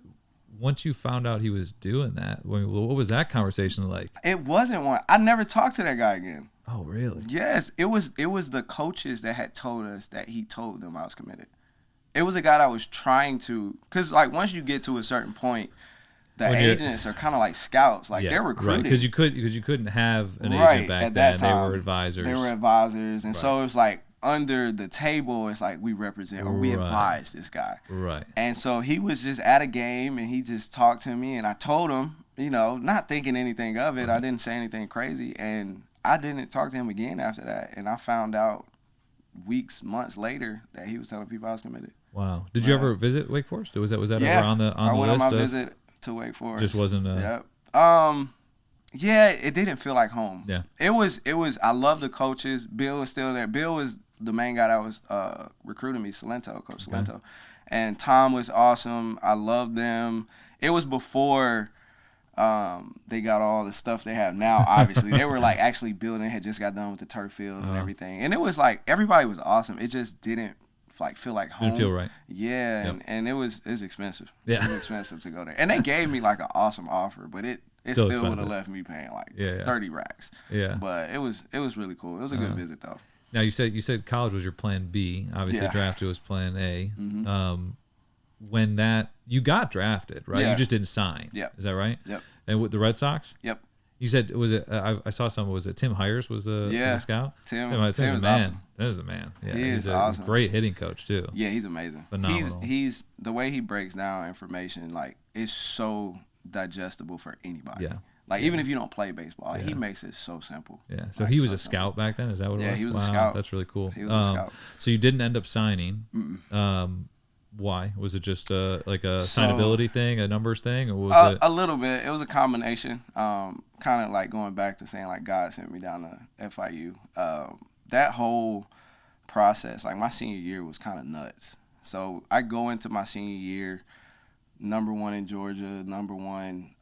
Once you found out he was doing that, what was that conversation like? It wasn't one. I never talked to that guy again. Oh, really? Yes. It was the coaches that had told us that he told them I was committed. It was a guy that was trying to, because like once you get to a certain point, the agents are kind of like scouts, like they're recruited. Because you couldn't have an agent back at then. That time, they were advisors. And so it's like under the table, it's like we represent or we advise this guy. Right. And so he was just at a game and he just talked to me and I told him, you know, not thinking anything of it. I didn't say anything crazy and I didn't talk to him again after that. And I found out months later that he was telling people I was committed. Wow. Did you ever visit Wake Forest? Was that over on the list? I went on my visit to Wake Forest. Just wasn't Yep. Yeah, it didn't feel like home. Yeah. It was I love the coaches. Bill was still there. Bill was the main guy that was recruiting me, Coach Salento. And Tom was awesome. I loved them. It was before they got all the stuff they have now, obviously. They were like actually building, had just got done with the turf field and everything. And it was like everybody was awesome. It just didn't like feel like home. Didn't feel right. Yeah, yep. and it was expensive. Yeah. It was expensive to go there. And they gave me like an awesome offer, but it still would have left me paying like 30 racks. Yeah. But it was really cool. It was a good visit though. Now you said college was your plan B. Obviously drafted was plan A. Mm-hmm. When you got drafted, right? Yeah. You just didn't sign. Yeah. Is that right? Yep. And with the Red Sox? Yep. You said, was it? I saw someone. Was it Tim Hires? Was the scout? Tim's a man. Awesome. That is a man. Yeah, he's a great hitting coach too. Yeah, he's amazing. Phenomenal. He's the way he breaks down information like it's so digestible for anybody. Yeah. Like even if you don't play baseball, like, he makes it so simple. Yeah. So he was a scout back then. Is that what it was? Yeah, he was a scout. That's really cool. He was a scout. So you didn't end up signing. Why? Was it just like a signability thing, a numbers thing, or was it a little bit? It was a combination. Kind of like going back to saying like God sent me down to FIU. That whole process, like my senior year, was kind of nuts. So I go into my senior year, number 1 in Georgia, number 1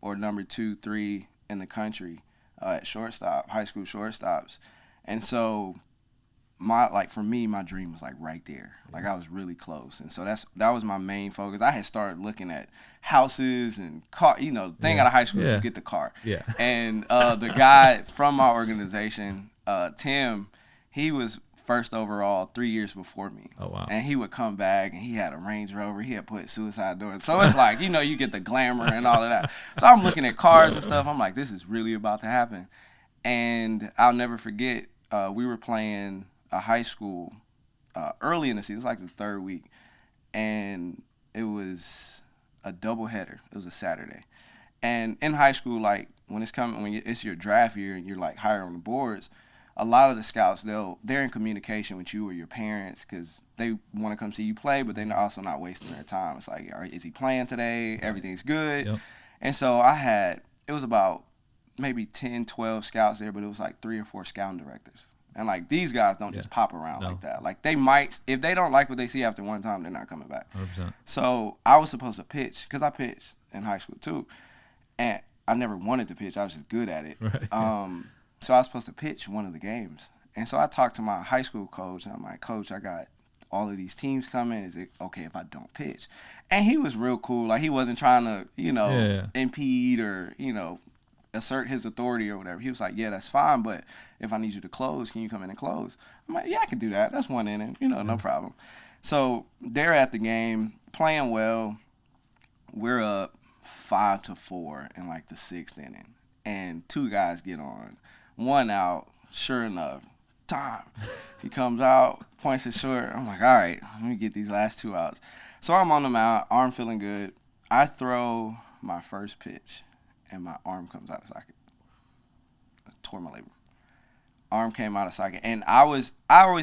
or number 2, 3 in the country at shortstop, high school shortstops. And so for me, my dream was like right there. Like I was really close. And so that was my main focus. I had started looking at houses and car, the thing out of high school is you get the car. Yeah. And the guy from my organization, Tim, he was first overall 3 years before me. Oh, wow. And he would come back and he had a Range Rover. He had put suicide doors. So it's like, you get the glamour and all of that. So I'm looking at cars and stuff. I'm like, this is really about to happen. And I'll never forget, we were playing a high school early in the season. It was like the third week. And it was a doubleheader. It was a Saturday. And in high school, like when it's your draft year and you're like higher on the boards, a lot of the scouts, they're in communication with you or your parents because they want to come see you play, but they're also not wasting their time. It's like, all right, is he playing today? Everything's good. Yep. And so it was about maybe 10, 12 scouts there, but it was like 3 or 4 scouting directors. And like these guys don't just pop around like that. Like they might, if they don't like what they see after one time, they're not coming back. 100%. So I was supposed to pitch because I pitched in high school too. And I never wanted to pitch. I was just good at it. Right. So I was supposed to pitch one of the games. And so I talked to my high school coach, and I'm like, Coach, I got all of these teams coming. Is it okay if I don't pitch? And he was real cool. Like, he wasn't trying to, impede or, assert his authority or whatever. He was like, yeah, that's fine, but if I need you to close, can you come in and close? I'm like, yeah, I can do that. That's one inning, no problem. So they're at the game, playing well. We're up 5-4 in, like, the 6th inning. And 2 guys get on. 1 out, sure enough, time. He comes out, points it short. I'm like, all right, let me get these last 2 outs. So I'm on the mound, arm feeling good. I throw my first pitch, and my arm comes out of socket. I tore my labrum. Arm came out of socket. And I always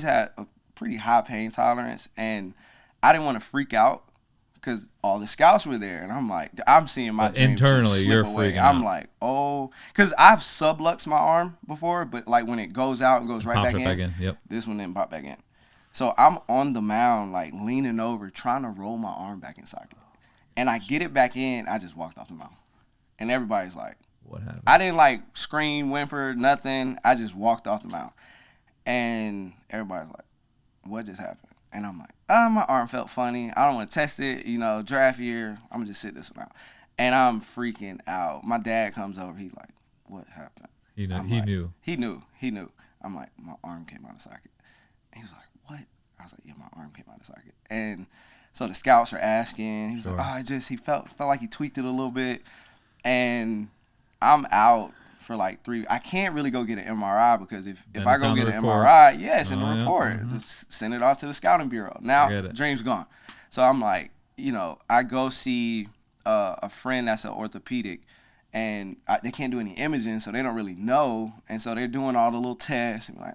had a pretty high pain tolerance, and I didn't want to freak out because all the scouts were there, and I'm like, I'm seeing my dreams internally slip you're away. freaking I'm out. like, oh, because I've subluxed my arm before, but like when it goes out and goes right back in, Yep. this one didn't pop back in. So I'm on the mound, like leaning over, trying to roll my arm back in socket, and I get it back in. I just walked off the mound, and everybody's like, what happened? I didn't like scream, whimper, nothing. I just walked off the mound, and everybody's like, what just happened? And I'm like, my arm felt funny. I don't want to test it. Draft year, I'm going to just sit this one out. And I'm freaking out. My dad comes over. He's like, what happened? He knew. He knew. I'm like, my arm came out of socket. And he was like, what? I was like, yeah, my arm came out of socket. And so the scouts are asking. He was like, he felt like he tweaked it a little bit. And I'm out for like 3. I can't really go get an MRI because if I go get an MRI, it's in the report. Yeah. Just send it off to the scouting bureau. Now, dream's gone. So I'm like, I go see a friend that's an orthopedic, and they can't do any imaging, so they don't really know. And so they're doing all the little tests. And like,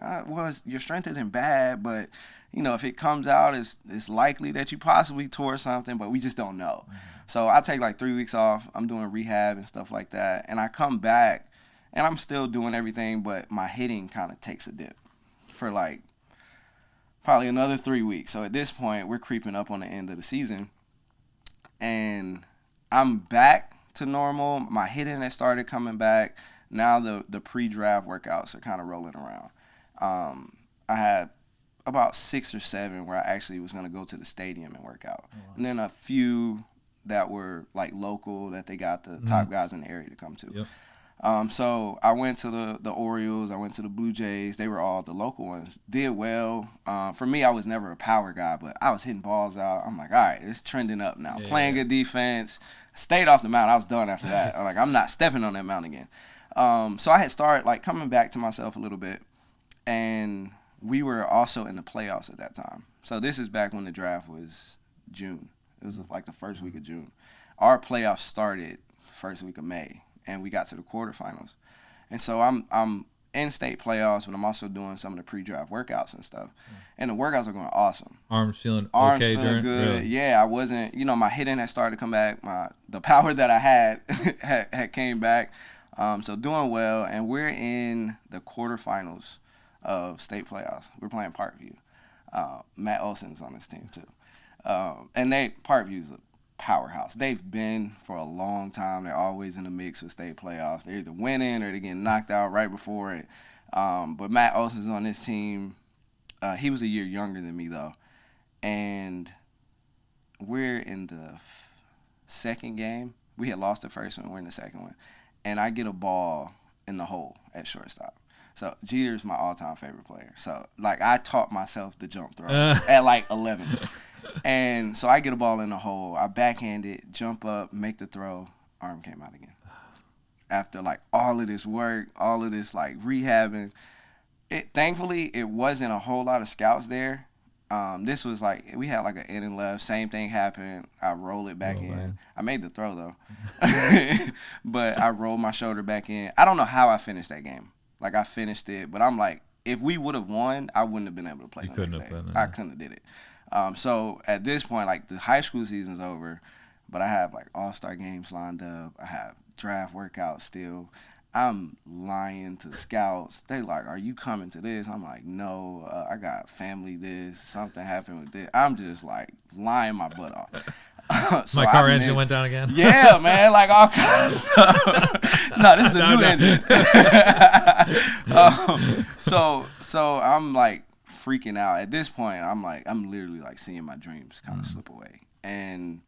your strength isn't bad, but, if it comes out, it's likely that you possibly tore something, but we just don't know. Mm-hmm. So I take like 3 weeks off. I'm doing rehab and stuff like that. And I come back, and I'm still doing everything, but my hitting kind of takes a dip for like probably another 3 weeks. So at this point, we're creeping up on the end of the season. And I'm back to normal. My hitting has started coming back. Now the pre-draft workouts are kind of rolling around. I had about 6 or 7 where I actually was going to go to the stadium and work out. Oh, wow. And then a few that were like local that they got the top guys in the area to come to. Yep. So I went to the Orioles. I went to the Blue Jays. They were all the local ones. Did well. For me, I was never a power guy, but I was hitting balls out. I'm like, all right, it's trending up now. Playing good defense. Stayed off the mound. I was done after that. I'm like, I'm not stepping on that mound again. So I had started like coming back to myself a little bit, and we were also in the playoffs at that time. So this is back when the draft was June. It was like the first week of June. Our playoffs started first week of May, and we got to the quarterfinals. And so I'm in state playoffs, but I'm also doing some of the pre-draft workouts and stuff. And the workouts are going awesome. Arms feeling Arms okay feeling good. Really? Yeah, I wasn't, my hitting had started to come back. The power that I had had came back. So doing well, and we're in the quarterfinals of state playoffs. We're playing Parkview. Matt Olson's on this team too. And Parkview's a powerhouse. They've been for a long time. They're always in the mix with state playoffs. They're either winning or they're getting knocked out right before it. But Matt Olson's on this team. He was a year younger than me though, and we're in the second game. We had lost the first one. We're in the second one, and I get a ball in the hole at shortstop. So Jeter's my all-time favorite player. So like I taught myself the jump throw at like 11, and so I get a ball in the hole. I backhand it, jump up, make the throw. Arm came out again. After like all of this work, all of this like rehabbing, thankfully it wasn't a whole lot of scouts there. This was like we had like an inning left. Same thing happened. I roll it back in. Man. I made the throw though, but I rolled my shoulder back in. I don't know how I finished that game. Like I finished it, but I'm like, if we would have won, I wouldn't have been able to play. You couldn't have done it. I couldn't have did it. So at this point, like the high school season's over, but I have like all-star games lined up. I have draft workouts still. I'm lying to scouts. They like, are you coming to this? I'm like, no, I got family this. Something happened with this. I'm just like lying my butt off. So my car engine went down again? Yeah, man, like all kinds of stuff. No, this is a new engine. So I'm like freaking out. At this point, I'm literally like seeing my dreams kind of slip away. And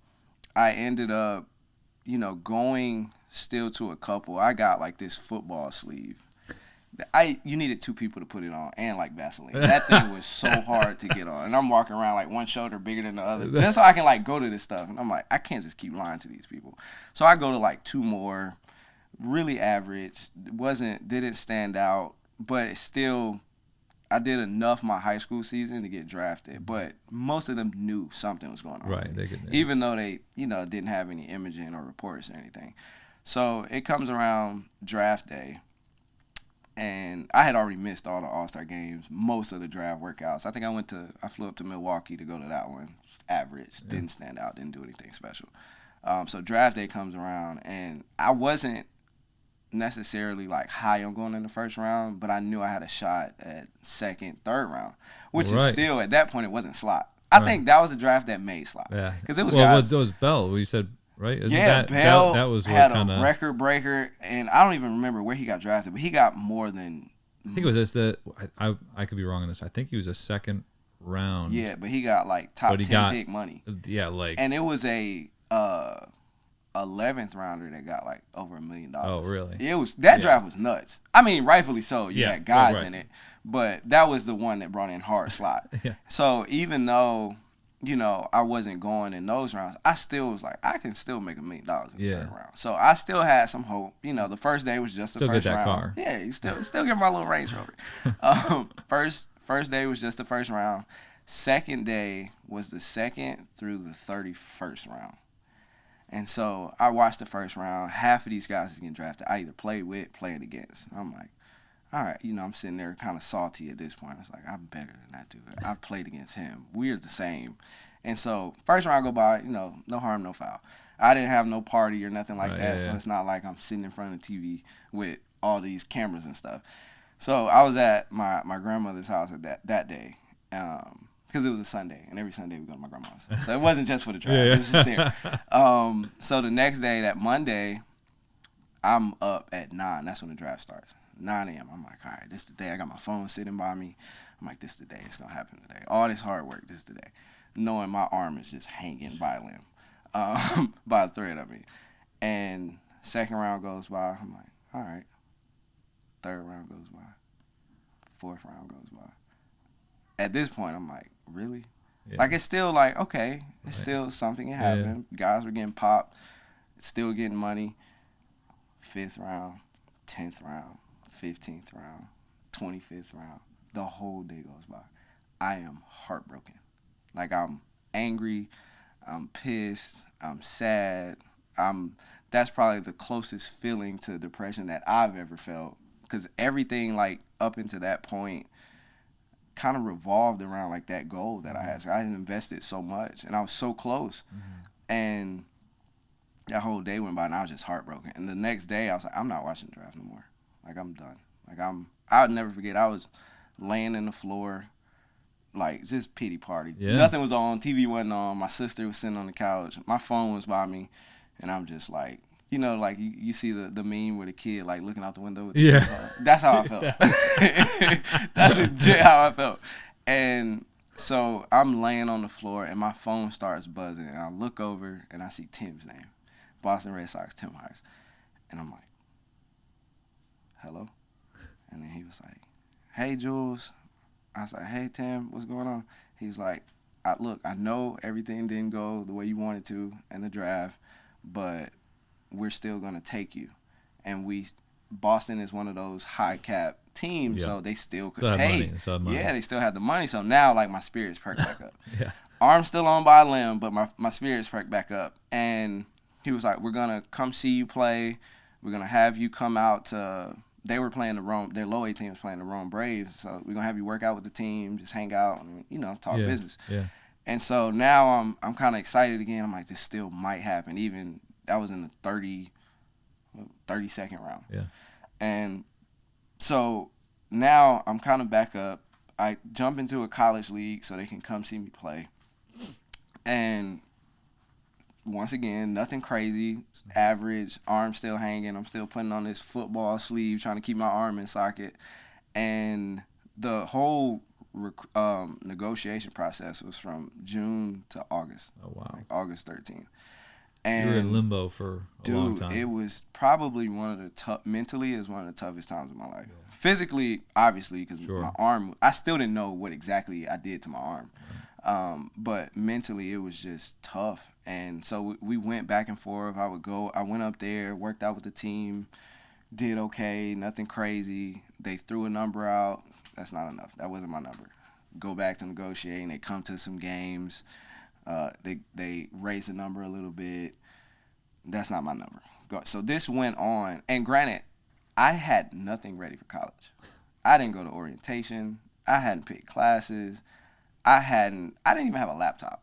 I ended up, going still to a couple. I got like this football sleeve. You needed two people to put it on and like Vaseline. That thing was so hard to get on. And I'm walking around like one shoulder bigger than the other just so I can like go to this stuff. And I'm like, I can't just keep lying to these people. So I go to like two more, really average. Didn't stand out, but still I did enough my high school season to get drafted. But most of them knew something was going on. Right. They could, even though they, didn't have any imaging or reports or anything. So it comes around draft day, and I had already missed all the All-Star games, most of the draft workouts. I think I flew up to Milwaukee to go to that one. Average, didn't stand out, didn't do anything special. So draft day comes around, and I wasn't necessarily like high on going in the first round, but I knew I had a shot at second, third round, which is still, at that point, it wasn't slot. I think that was a draft that made slot. Yeah. Because it was it was Bell, we said. Right? Bell that was had a record breaker, and I don't even remember where he got drafted, but he got more than. I think it was just I could be wrong on this. I think he was a second round. Yeah, but he got like top 10 pick money. Yeah, like. And it was a 11th rounder that got like over $1 million. Oh, really? It was draft was nuts. I mean, rightfully so. You had guys in it, but that was the one that brought in hard slot. Yeah. So even though, I wasn't going in those rounds, I still was like, I can still make $1 million in the third round. So I still had some hope. The first day was just the first round. Car. Yeah, you still get my little Range Rover. First day was just the first round. Second day was the second through the 31st round. And so I watched the first round. Half of these guys is getting drafted. I either played with, playing against. I'm like, all right, I'm sitting there kind of salty at this point. It's like, I'm better than that dude. I played against him. We're the same. And so first round go by, no harm, no foul. I didn't have no party or nothing like that, so it's not like I'm sitting in front of the TV with all these cameras and stuff. So I was at my grandmother's house at that day because it was a Sunday, and every Sunday we go to my grandma's. So it wasn't just for the draft. It was just there. So the next day, that Monday, I'm up at 9. That's when the draft starts. 9 a.m. I'm like, all right, this is the day. I got my phone sitting by me. I'm like, this is the day. It's going to happen today. All this hard work, this is the day. Knowing my arm is just hanging by a limb, by a thread, I mean. And second round goes by. I'm like, all right. Third round goes by. Fourth round goes by. At this point, I'm like, really? Yeah. Like, it's still like, okay, it's still something that happened. Yeah. Guys were getting popped, still getting money. 5th round, 10th round, 15th round, 25th round. The whole day goes by. I am heartbroken. Like, I'm angry, I'm pissed, I'm sad. That's probably the closest feeling to depression that I've ever felt. Because everything, like, up until that point kind of revolved around, like, that goal that I had. So I had invested so much, and I was so close. Mm-hmm. And that whole day went by, and I was just heartbroken. And the next day, I was like, I'm not watching the draft no more. Like, I'm done. Like, I'll never forget, I was laying in the floor, like, just pity party. Yeah. Nothing was on. TV wasn't on. My sister was sitting on the couch. My phone was by me. And I'm just like, you know, like you see the meme with a kid like looking out the window with the Yeah. phone. That's how I felt. That's legit how I felt. And so I'm laying on the floor and my phone starts buzzing and I look over and I see Tim's name. Boston Red Sox, Tim Hires. And I'm like, hello? And then he was like, hey, Jules. I was like, hey, Tim, what's going on? He was like, look, I know everything didn't go the way you wanted to in the draft, but we're still going to take you. And Boston is one of those high cap teams, so they still could pay. Yeah, they still had the money. So now, like, my spirits perked back up. Yeah. Arm's still on by a limb, but my spirits perked back up. And he was like, we're going to come see you play. We're going to have you come out to – they were playing their low A team was playing the Rome Braves. So we're going to have you work out with the team, just hang out and, you know, talk business. Yeah. And so now I'm kind of excited again. I'm like, this still might happen. Even that was in the 32nd round. Yeah. And so now I'm kind of back up. I jump into a college league so they can come see me play. And once again, nothing crazy, average, arm still hanging. I'm still putting on this football sleeve, trying to keep my arm in socket. And the whole negotiation process was from June to August. Oh, wow. Like August 13th. And you were in limbo for a long time. It was probably mentally, it was one of the toughest times of my life. Yeah. Physically, obviously, because my arm, I still didn't know what exactly I did to my arm. Right. But mentally, it was just tough. And so we went back and forth. I went up there, worked out with the team, did okay, nothing crazy. They threw a number out. That's not enough. That wasn't my number. Go back to negotiating. They come to some games. They raise the number a little bit. That's not my number. So this went on. And granted, I had nothing ready for college. I didn't go to orientation. I hadn't picked classes. I didn't even have a laptop.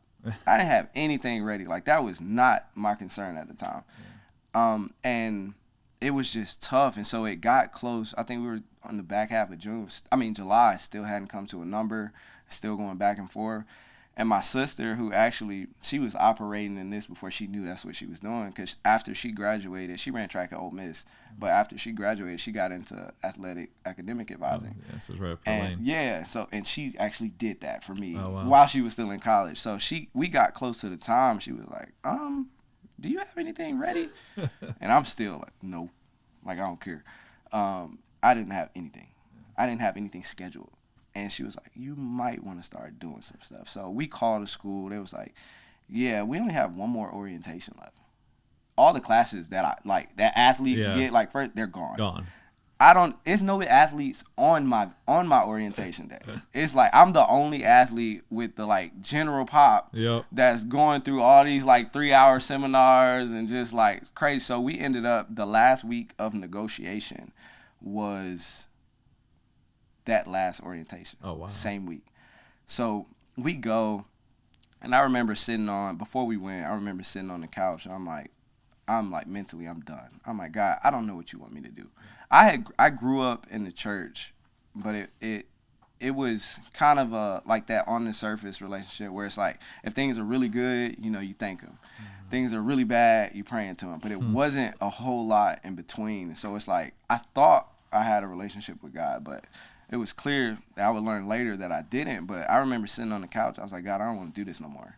I didn't have anything ready. Like, that was not my concern at the time. Yeah. And it was just tough. And so it got close. I think we were on the back half of July, still hadn't come to a number, still going back and forth. And my sister, who actually, she was operating in this before she knew that's what she was doing, because after she graduated, she ran track at Ole Miss, but after she graduated, she got into academic advising. Oh, yeah, so it's right up and lane. Yeah, and she actually did that for me while she was still in college. So we got close to the time. She was like, do you have anything ready? And I'm still like, no, like, I don't care. I didn't have anything. I didn't have anything scheduled. And she was like, you might want to start doing some stuff. So we called the school. They was like, yeah, we only have one more orientation left. All the classes that that athletes get, like, first, they're gone. It's no athletes on my orientation day. It's like I'm the only athlete with the, like, general pop that's going through all these, like, 3-hour seminars and just, like, crazy. So we ended up, the last week of negotiation was that last orientation. Oh, wow. Same week. So we go, and I remember before we went, I remember sitting on the couch, and I'm like mentally, I'm done. I'm like, God, I don't know what you want me to do. I grew up in the church, but it was kind of like that on the surface relationship where it's like, if things are really good, you know, you thank him. Mm-hmm. Things are really bad, you praying to him. But it wasn't a whole lot in between. So it's like, I thought I had a relationship with God, but it was clear that I would learn later that I didn't. But I remember sitting on the couch. I was like, God, I don't want to do this no more.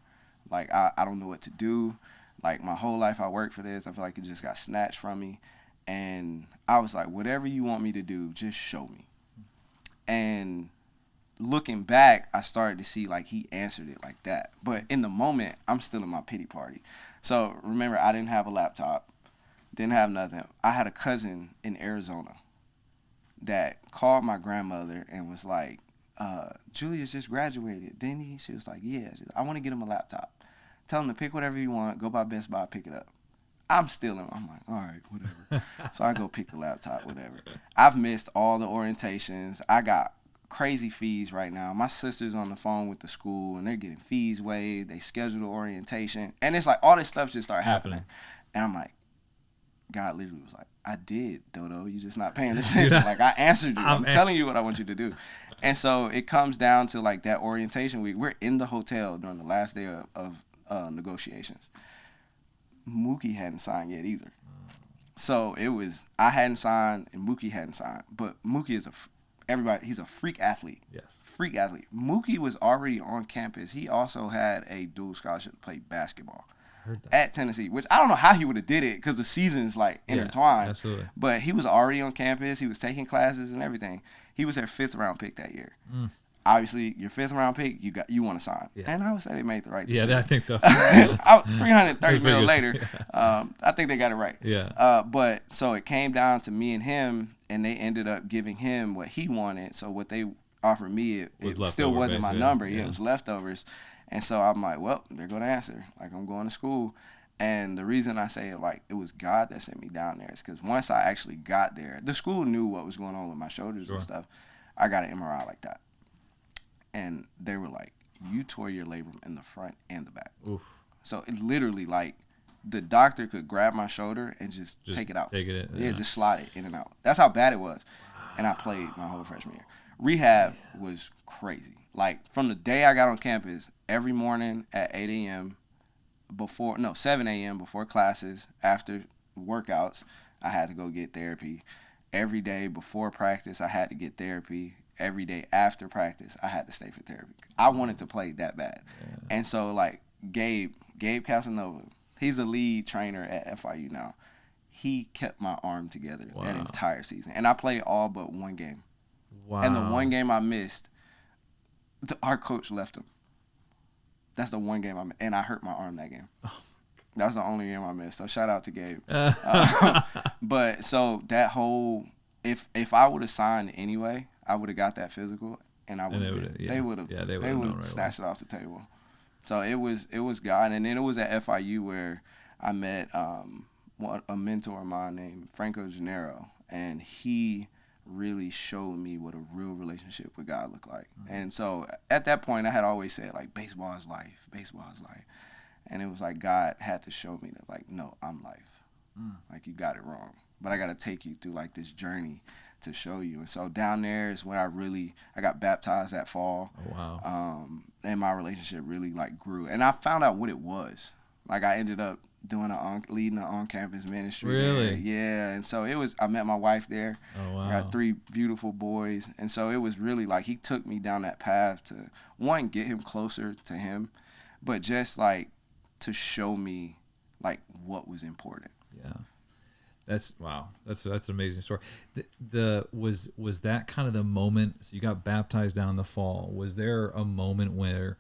Like, I don't know what to do. Like, my whole life I worked for this. I feel like it just got snatched from me. And I was like, whatever you want me to do, just show me. And looking back, I started to see, like, he answered it like that. But in the moment, I'm still in my pity party. So remember, I didn't have a laptop. Didn't have nothing. I had a cousin in Arizona that called my grandmother and was like, Julius just graduated, didn't he? She was like, yeah. I want to get him a laptop. Tell him to pick whatever you want. Go by Best Buy, pick it up. I'm like, all right, whatever. So I go pick the laptop, whatever. I've missed all the orientations. I got crazy fees right now. My sister's on the phone with the school, and they're getting fees waived. They schedule the orientation. And it's like all this stuff just started happening. And I'm like, God literally was like, I did, Dodo. You're just not paying attention. Like, I answered you. I'm telling you what I want you to do. And so it comes down to, like, that orientation week. We're in the hotel during the last day of negotiations. Mookie hadn't signed yet either. So it was, I hadn't signed and Mookie hadn't signed. But Mookie is he's a freak athlete. Yes. Freak athlete. Mookie was already on campus. He also had a dual scholarship to play basketball at Tennessee, which I don't know how he would have did it because the seasons like intertwined. Absolutely. But he was already on campus. He was taking classes and everything. He was their 5th round pick that year. Obviously, your 5th round pick, you want to sign. Yeah. And I would say they made the right decision. Yeah, I think so. $330 million later, I think they got it right. Yeah. But so it came down to me and him, and they ended up giving him what he wanted. So what they offered me, it still wasn't my number. Yeah, it was leftovers. And so I'm like, well, they're going to answer. Like, I'm going to school. And the reason I say it was God that sent me down there is because once I actually got there, the school knew what was going on with my shoulders and stuff. I got an MRI like that. And they were like, you tore your labrum in the front and the back. Oof. So it's literally like the doctor could grab my shoulder and just take it out. Take it in. Yeah, just slide it in and out. That's how bad it was. And I played my whole freshman year. Rehab was crazy. Like, from the day I got on campus, every morning at 8 a.m., 7 a.m. before classes, after workouts, I had to go get therapy. Every day before practice, I had to get therapy. Every day after practice, I had to stay for therapy. I wanted to play that bad. Yeah. And so, like, Gabe Casanova, he's the lead trainer at FIU now. He kept my arm together that entire season. And I played all but one game. Wow. And the one game I missed, our coach left him. That's the one game I missed. And I hurt my arm that game. That's the only game I missed. So shout out to Gabe. But so that whole, if I would have signed anyway, I would have got that physical, and they would have snatched it off the table. So it was God, and then it was at FIU where I met a mentor of mine named Franco Gennaro, and he really showed me what a real relationship with God looked like. Mm-hmm. And so at that point, I had always said, like, baseball is life, and it was like God had to show me that, like, no, I'm life. Like, you got it wrong, but I got to take you through like this journey to show you. And so down there is when I got baptized that fall. Oh, wow. And my relationship really like grew. And I found out what it was. Like, I ended up leading an on-campus ministry. Really? There. Yeah. And so I met my wife there. Oh, wow. I got 3 beautiful boys. And so it was really like he took me down that path to, one, get him closer to him, but just like to show me like what was important. Yeah. That's wow. That's an amazing story. Was that kind of the moment? So you got baptized down in the fall. Was there a moment where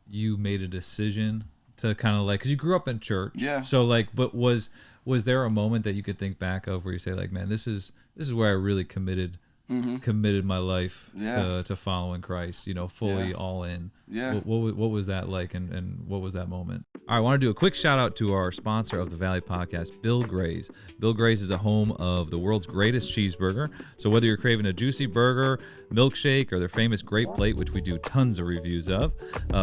you made a decision to kind of like, because you grew up in church? Yeah. So like, but was there a moment that you could think back of where you say like, man, this is where I really committed my life to following Christ, fully all in. Yeah. What was that like, and what was that moment? All right, I want to do a quick shout out to our sponsor of the Valley Podcast, Bill Gray's. Bill Gray's is the home of the world's greatest cheeseburger. So whether you're craving a juicy burger, milkshake, or their famous grape plate, which we do tons of reviews of,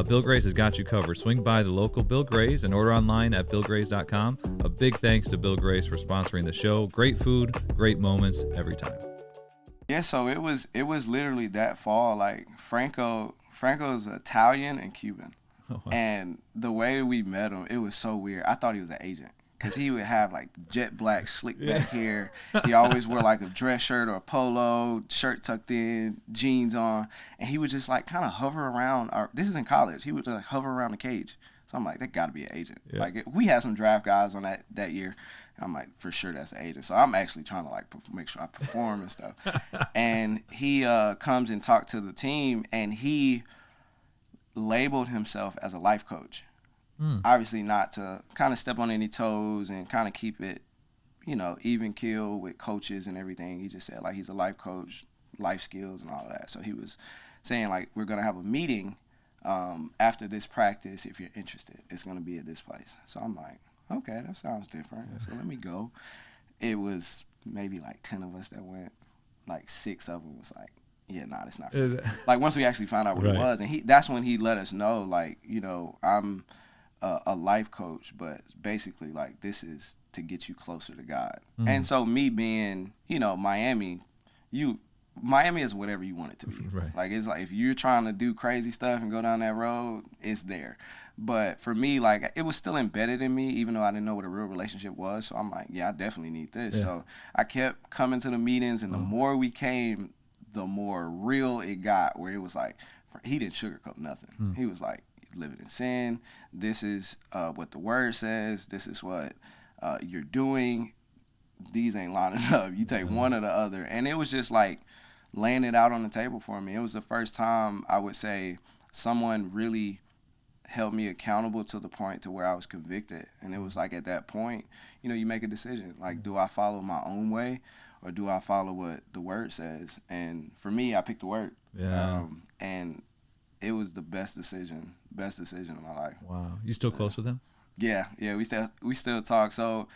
Bill Gray's has got you covered. Swing by the local Bill Gray's and order online at billgrays.com. A big thanks to Bill Gray's for sponsoring the show. Great food, great moments every time. Yeah, so it was literally that fall. Like, Franco's Italian and Cuban. Oh, wow. And the way we met him, it was so weird. I thought he was an agent because he would have like jet black slick back hair. He always wore like a dress shirt or a polo shirt tucked in, jeans on, and he would just like kind of hover around. This is in college. He would like hover around the cage. So I'm like, that got to be an agent. Yeah. Like, we had some draft guys on that year. I'm like, for sure that's an agent. So I'm actually trying to like make sure I perform and stuff. And he comes and talks to the team, and he labeled himself as a life coach. Obviously not to kind of step on any toes and kind of keep it, even keel with coaches and everything. He just said like he's a life coach, life skills and all of that. So he was saying like, we're going to have a meeting after this practice. If you're interested, it's going to be at this place. So I'm like, okay, that sounds different. So let me go. It was maybe like 10 of us that went. Like 6 of them was like, yeah, nah, it's not for me. Like, once we actually found out what it was, and that's when he let us know, like, I'm a life coach, but basically, like, this is to get you closer to God. Mm-hmm. And so me being, Miami is whatever you want it to be. Right. Like, it's like if you're trying to do crazy stuff and go down that road, it's there. But for me, like, it was still embedded in me, even though I didn't know what a real relationship was. So I'm like, yeah, I definitely need this. Yeah. So I kept coming to the meetings, and the more we came, the more real it got, where it was like, he didn't sugarcoat nothing. He was like, living in sin. This is what the word says. This is what you're doing. These ain't lining up. You take one or the other. And it was just like laying it out on the table for me. It was the first time I would say someone really held me accountable to the point to where I was convicted. And it was like at that point, you know, you make a decision. Like, do I follow my own way or do I follow what the word says? And for me, I picked the word. Yeah. And it was the best decision of my life. Wow. You still close with him? Yeah, we still talk. So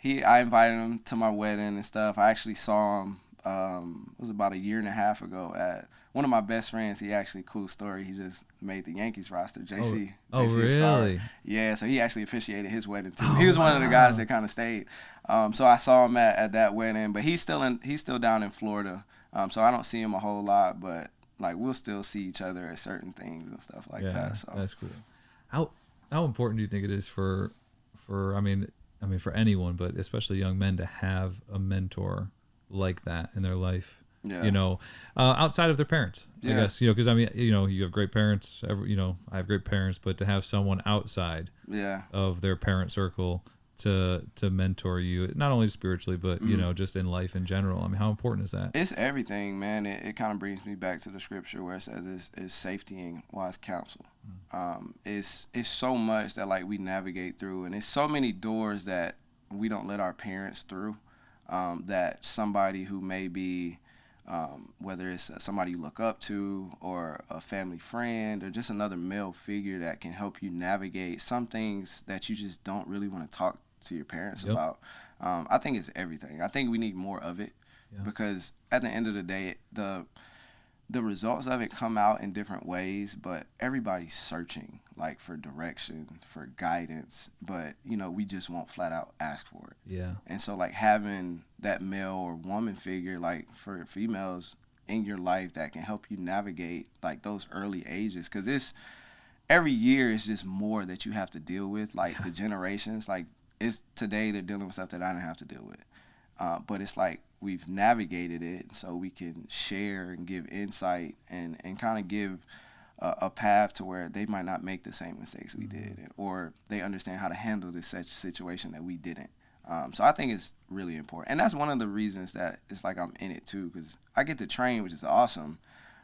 I invited him to my wedding and stuff. I actually saw him it was about a year and a half ago at one of my best friends. He actually, cool story, he just made the Yankees roster, JC. Oh, JC really? Escobar. Yeah, so he actually officiated his wedding too. He was one of the guys that kind of stayed. So I saw him at that wedding, but he's still down in Florida. So I don't see him a whole lot, but like we'll still see each other at certain things and stuff like that. So that's cool. How important do you think it is for I mean for anyone, but especially young men, to have a mentor like that in their life? Yeah. You know, outside of their parents, I guess, you know, because I mean, you know, you have great parents, you know, I have great parents, but to have someone outside of their parent circle to mentor you, not only spiritually, but, you know, just in life in general. I mean, how important is that? It's everything, man. It kind of brings me back to the scripture where it says it's safety and wise counsel. It's so much that like we navigate through, and it's so many doors that we don't let our parents through, that somebody who may be, whether it's somebody you look up to or a family friend or just another male figure that can help you navigate some things that you just don't really want to talk to your parents about. I think it's everything. I think we need more of it because at the end of the day, the results of it come out in different ways, but everybody's searching like for direction, for guidance, but you know, we just won't flat out ask for it. Yeah. And so like having that male or woman figure, like for females in your life that can help you navigate like those early ages, because it's every year is just more that you have to deal with, like the generations, like it's today they're dealing with stuff that I didn't have to deal with. But it's like we've navigated it so we can share and give insight and kind of give a path to where they might not make the same mistakes we did, or they understand how to handle this such situation that we didn't. So I think it's really important. And that's one of the reasons that it's like I'm in it too, because I get to train, which is awesome,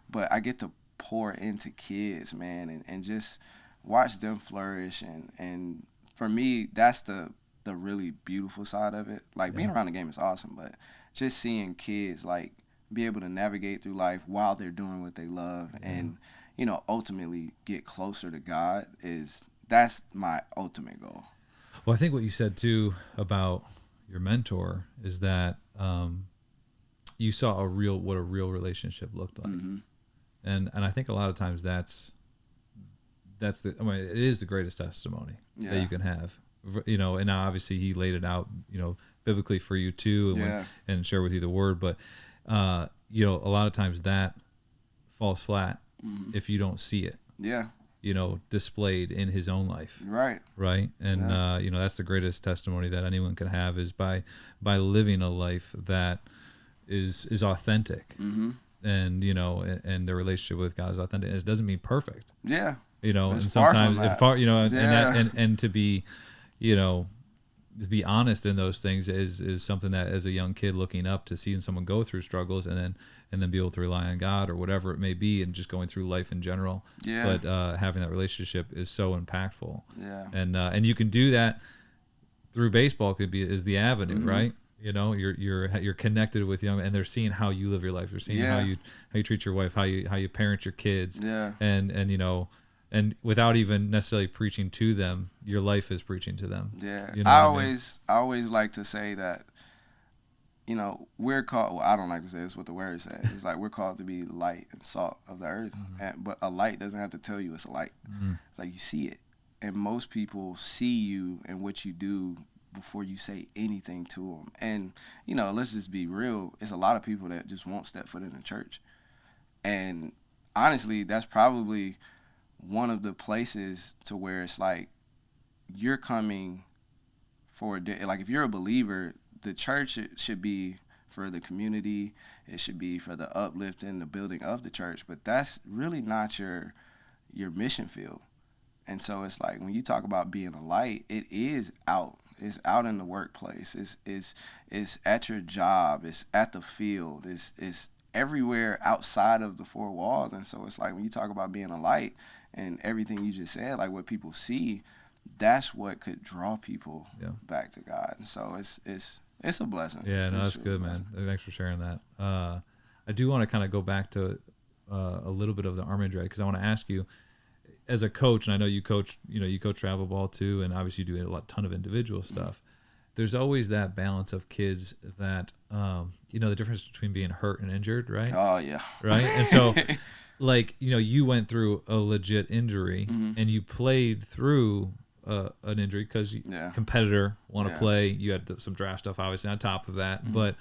but I get to pour into kids, man, and just watch them flourish. And for me, that's the really beautiful side of it. Like being around the game is awesome, but just seeing kids like be able to navigate through life while they're doing what they love and, you know, ultimately get closer to God that's my ultimate goal. Well, I think what you said too about your mentor is that you saw what a real relationship looked like. And I think a lot of times it is the greatest testimony that you can have. You know, and now obviously he laid it out, you know, biblically for you too, and share with you the word. But, you know, a lot of times that falls flat if you don't see it, you know, displayed in his own life. Right. And, you know, that's the greatest testimony that anyone can have is by living a life that is authentic. And, you know, and the relationship with God is authentic. And it doesn't mean perfect. You know, it's and sometimes, you know, and to be, you know, to be honest in those things is something that as a young kid looking up to seeing someone go through struggles and then be able to rely on God or whatever it may be and just going through life in general. But having that relationship is so impactful. And you can do that through baseball is the avenue, right? You know, you're connected with young, and they're seeing how you live your life. They're seeing how you treat your wife, how you parent your kids, and you know, and without even necessarily preaching to them, your life is preaching to them. You know I always like to say that, you know, we're called. Well, I don't like to say it's what the word says. It's like we're called to be light and salt of the earth, but a light doesn't have to tell you it's a light. It's like you see it, and most people see you and what you do before you say anything to them. And, you know, let's just be real. It's a lot of people that just won't step foot in the church. And honestly, that's probably one of the places to where it's like you're coming for a day. Like if you're a believer, the church should be for the community. It should be for the uplifting, the building of the church. But that's really not your mission field. And so it's like when you talk about being a light, it is out. It's out in the workplace. It's at your job. It's at the field. It's everywhere outside of the four walls. And so it's like when you talk about being a light and everything you just said, like what people see, that's what could draw people back to God. And so it's a blessing. Yeah, no, that's good, man. Thanks for sharing that. I do want to kind of go back to a little bit of the arm injury because I want to ask you, as a coach, and I know you coach travel ball too, and obviously you do a ton of individual stuff. There's always that balance of kids that, the difference between being hurt and injured, right? Oh, yeah. Right? And so, like, you went through a legit injury and you played through an injury because competitor want to play. You had some draft stuff, obviously, on top of that. But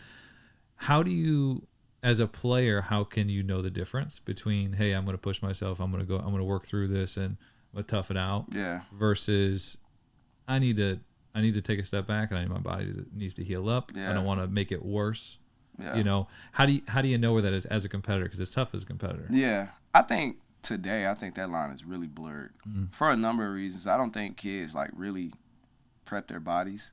how do you, as a player, how can you know the difference between, hey, I'm going to push myself, I'm going to work through this and I'm going to tough it out, versus I need to take a step back and my body needs to heal up. I don't want to make it worse. How do you know where that is as a competitor? Because it's tough as a competitor. Yeah, I think that line is really blurred for a number of reasons. I don't think kids like really prep their bodies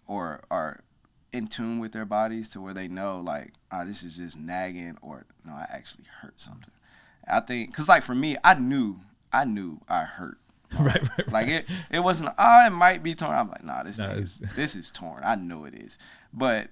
or are in tune with their bodies to where they know like, this is just nagging, or no, I actually hurt something. I think because like for me, I knew I hurt. Right. Like it wasn't. It might be torn. I'm like, nah, this is torn. I know it is. But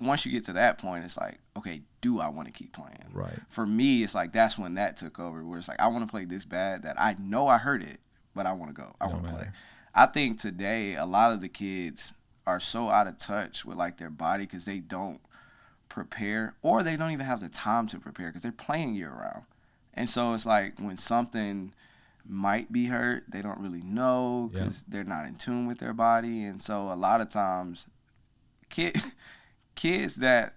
once you get to that point, it's like, okay, do I want to keep playing? Right. For me, it's like that's when that took over. Where it's like I want to play this bad that I know I hurt it, but I want to go. I want to play. I think today a lot of the kids are so out of touch with like their body because they don't prepare, or they don't even have the time to prepare because they're playing year round. And so it's like when something might be hurt, they don't really know because they're not in tune with their body. And so a lot of times kids that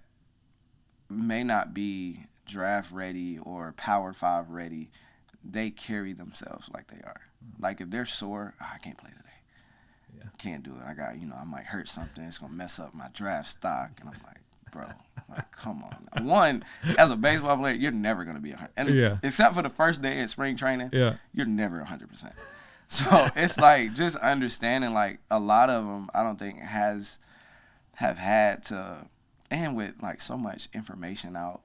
may not be draft ready or Power 5 ready, they carry themselves like they are. Like if they're sore, I can't play today. Can't do it. I got, I might hurt something. It's going to mess up my draft stock. And I'm like, bro, like, come on. One, as a baseball player, you're never going to be 100. And except for the first day at spring training, you're never 100%. So it's like just understanding, like a lot of them, I don't think have had to, and with like so much information out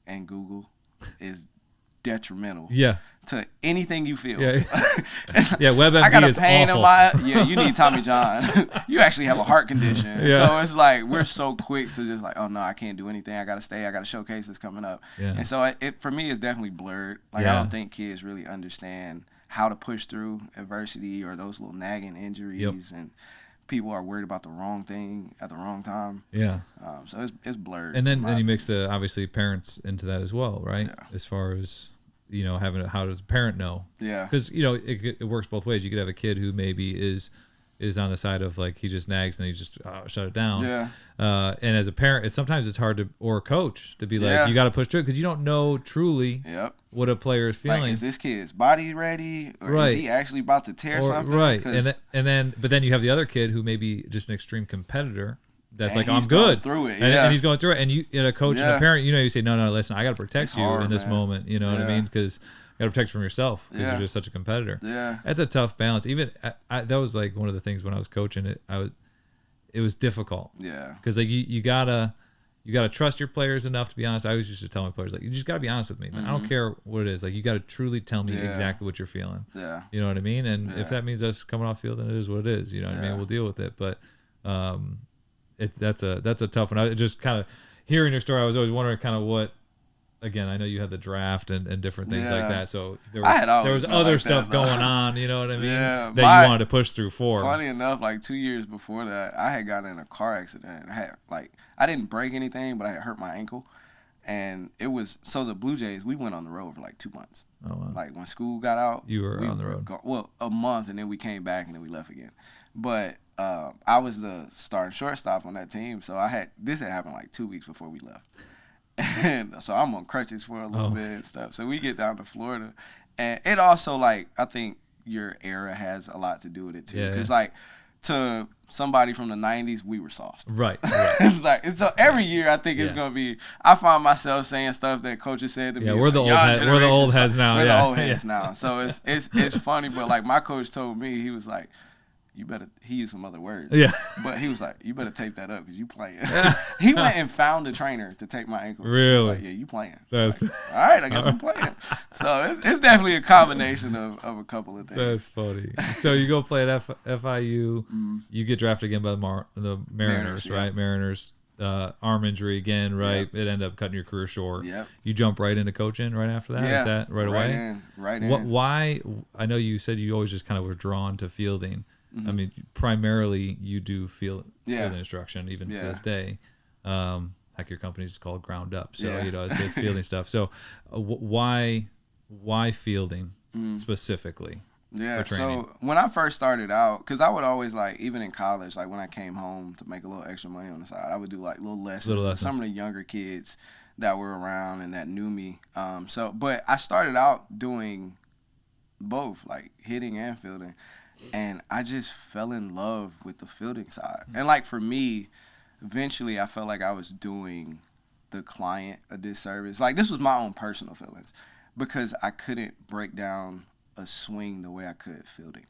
and Google is detrimental to anything you feel. WebMD I got a is pain awful. in my you need Tommy John. You actually have a heart condition. So it's like we're so quick to just like, oh no, I can't do anything. I gotta stay. I got a showcase that's coming up. And so it for me it's definitely blurred. Like I don't think kids really understand how to push through adversity or those little nagging injuries and people are worried about the wrong thing at the wrong time. So it's blurred. And then you mix the obviously parents into that as well, right? As far as having how does the parent know? Because it works both ways. You could have a kid who maybe is on the side of like he just nags and he just shut it down. And as a parent, sometimes it's hard to, or a coach, to be like, you got to push through it because you don't know truly what a player is feeling. Like, is this kid's body ready, or is he actually about to tear something? Right, but then you have the other kid who may be just an extreme competitor. That's like, I'm good. Through it, and he's going through it, and you, a coach and a parent, you say, no, listen, I got to protect you in this moment. You know what I mean? Because you got to protect you from yourself because you're just such a competitor. That's a tough balance. Even that was like one of the things when I was coaching it. It was difficult. Because like you gotta trust your players enough to be honest. I always used to tell my players, like, you just gotta be honest with me, man. I don't care what it is. Like, you gotta truly tell me exactly what you're feeling. You know what I mean? And if that means us coming off field, then it is what it is. You know what I mean? We'll deal with it. But that's a tough one. I just kind of hearing your story, I was always wondering kind of what. Again, I know you had the draft and different things like that. So there was other like stuff going on, you know what I mean? That you wanted to push through for. Funny enough, like 2 years before that, I had gotten in a car accident. I didn't break anything, but I had hurt my ankle. And it was, so the Blue Jays, we went on the road for like 2 months. Oh, wow. Like when school got out. You were on the road? A month, and then we came back and then we left again. But I was the starting shortstop on that team. So this had happened like 2 weeks before we left. And so I'm on crutches for a little bit and stuff. So we get down to Florida, And it also, like, I think your era has a lot to do with it too. Because like, to somebody from the 90s, we were soft. Right. It's like, so every year I think it's gonna be. I find myself saying stuff that coaches said to me. We're the old heads. We're the old heads now. We're the old heads now. So it's funny, but like my coach told me, he was like, you better. He used some other words. Yeah. But he was like, you better tape that up because you playing. He went and found a trainer to take my ankle. Really? Like, yeah, you playing. Like, all right, I guess I'm playing. So it's definitely a combination of a couple of things. That's funny. So you go play at FIU. You get drafted again by the Mariners, right? Mariners. Arm injury again, right? It ended up cutting your career short. Yep. You jump right into coaching right after that? Yeah. Is that right away? Right in. Why? I know you said you always just kind of were drawn to fielding. I mean, primarily you do field instruction even to this day. Heck, your company's called Ground Up, so it's fielding stuff. So, why fielding specifically? Yeah. So when I first started out, because I would always, like, even in college, like when I came home to make a little extra money on the side, I would do like little lessons with some of the younger kids that were around and that knew me. But I started out doing both, like hitting and fielding. And I just fell in love with the fielding side. And, like, for me, eventually I felt like I was doing the client a disservice. Like, this was my own personal feelings because I couldn't break down a swing the way I could fielding.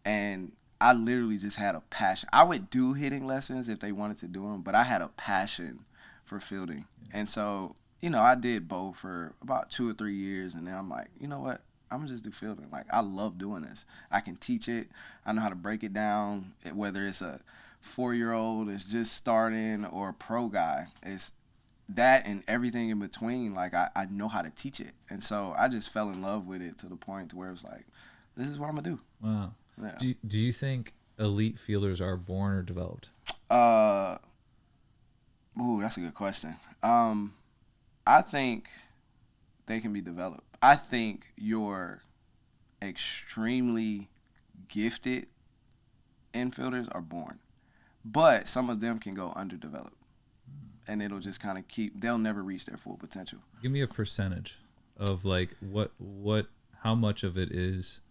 And I literally just had a passion. I would do hitting lessons if they wanted to do them, but I had a passion for fielding. And so, you know, I did both for about 2 or 3 years. And then I'm like, you know what? I'm going to just do fielding. Like, I love doing this. I can teach it. I know how to break it down, whether it's a 4-year-old that's just starting or a pro guy. It's that and everything in between. Like, I know how to teach it. And so I just fell in love with it to the point to where it was like, this is what I'm going to do. Wow. Yeah. Do you think elite fielders are born or developed? Ooh, that's a good question. I think they can be developed. I think your extremely gifted infielders are born, but some of them can go underdeveloped, and it'll just kind of they'll never reach their full potential. Give me a percentage of like how much of it is,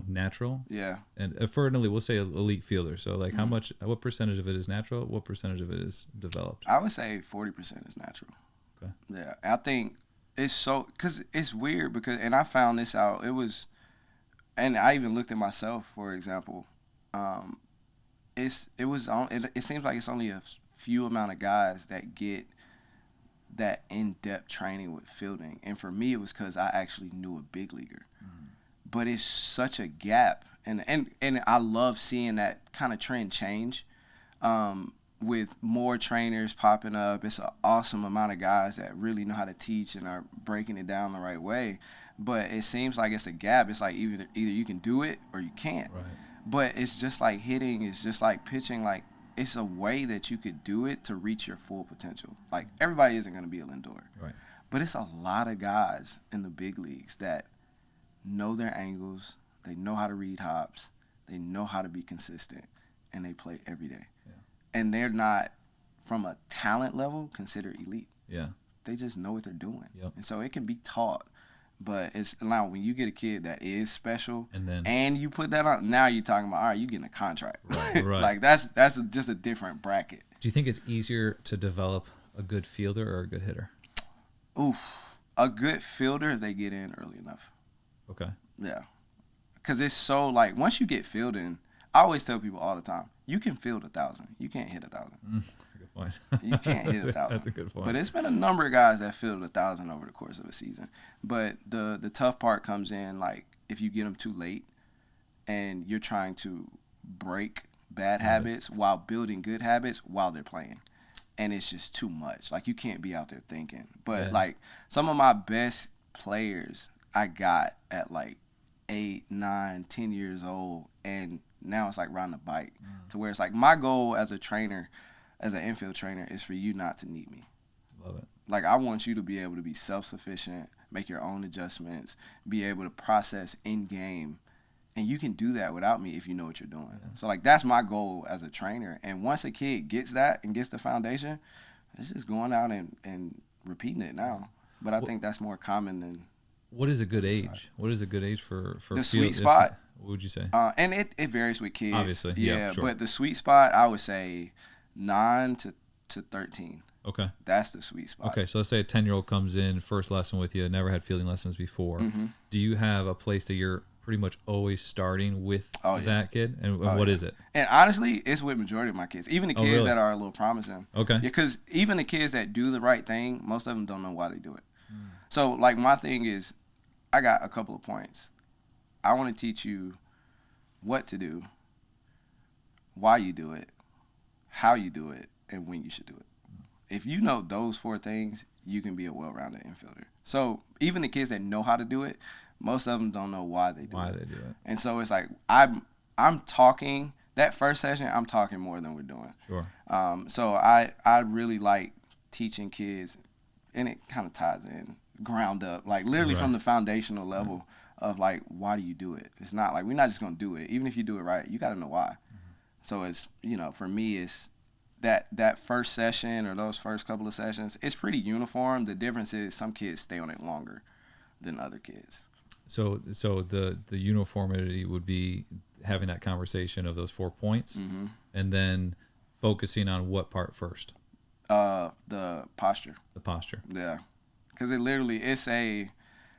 natural. Yeah. And for an elite, we'll say elite fielder. So like what percentage of it is natural? What percentage of it is developed? I would say 40% is natural. Okay. Yeah. I think it's because it's weird and I found this out. And I even looked at myself, for example. It seems like it's only a few amount of guys that get that in-depth training with fielding. And for me, it was because I actually knew a big leaguer. But it's such a gap. And I love seeing that kind of trend change with more trainers popping up. It's an awesome amount of guys that really know how to teach and are breaking it down the right way. But it seems like it's a gap. It's like either you can do it or you can't. Right. But it's just like hitting. It's just like pitching. Like, it's a way that you could do it to reach your full potential. Like, everybody isn't going to be a Lindor. Right. But it's a lot of guys in the big leagues that know their angles. They know how to read hops. They know how to be consistent. And they play every day. Yeah. And they're not, from a talent level, considered elite. Yeah. They just know what they're doing. Yep. And so it can be taught. But it's now when you get a kid that is special and you put that on, now you're talking about, all right, you're getting a contract. Right. Like, that's just a different bracket. Do you think it's easier to develop a good fielder or a good hitter? Oof. A good fielder, they get in early enough. Okay. Yeah. Because it's so, like, once you get fielding, I always tell people all the time, you can field 1,000. You can't hit 1,000. That's a good point. You can't hit 1,000. That's a good point. But it's been a number of guys that fielded 1,000 over the course of a season. But the tough part comes in, like, if you get them too late and you're trying to break bad habits while building good habits while they're playing. And it's just too much. Like, you can't be out there thinking. But, like, some of my best players I got at, like, 8, 9, 10 years old, and now it's like riding a bike to where it's like my goal as a trainer, as an infield trainer, is for you not to need me. Love it. Like, I want you to be able to be self-sufficient, make your own adjustments, be able to process in-game, and you can do that without me if you know what you're doing. Yeah. So, like, that's my goal as a trainer. And once a kid gets that and gets the foundation, it's just going out and repeating it now. But I think that's more common than What is a good age? What is a good age for the sweet spot? What would you say? And it varies with kids. Obviously, sure. But the sweet spot, I would say 9 to 13. Okay. That's the sweet spot. Okay, so let's say a 10-year-old comes in, first lesson with you, never had fielding lessons before. Mm-hmm. Do you have a place that you're pretty much always starting with that kid? And what is it? And honestly, it's with majority of my kids. Even the kids really? that are a little promising. Okay. Because even the kids that do the right thing, most of them don't know why they do it. So, like, my thing is, I got a couple of points. I want to teach you what to do, why you do it, how you do it, and when you should do it. If you know those 4 things, you can be a well-rounded infielder. So even the kids that know how to do it, most of them don't know why they do it. And so it's like I'm talking that first session. I'm talking more than we're doing. Sure. So I really like teaching kids, and it kind of ties in ground up, like literally from the foundational level of like, why do you do it? It's not like we're not just gonna do it. Even if you do it right, you got to know why. So it's, for me, it's that first session or those first couple of sessions, it's pretty uniform. The difference is some kids stay on it longer than other kids. So the uniformity would be having that conversation of those 4 points, and then focusing on what part first? The posture. The posture. Yeah, because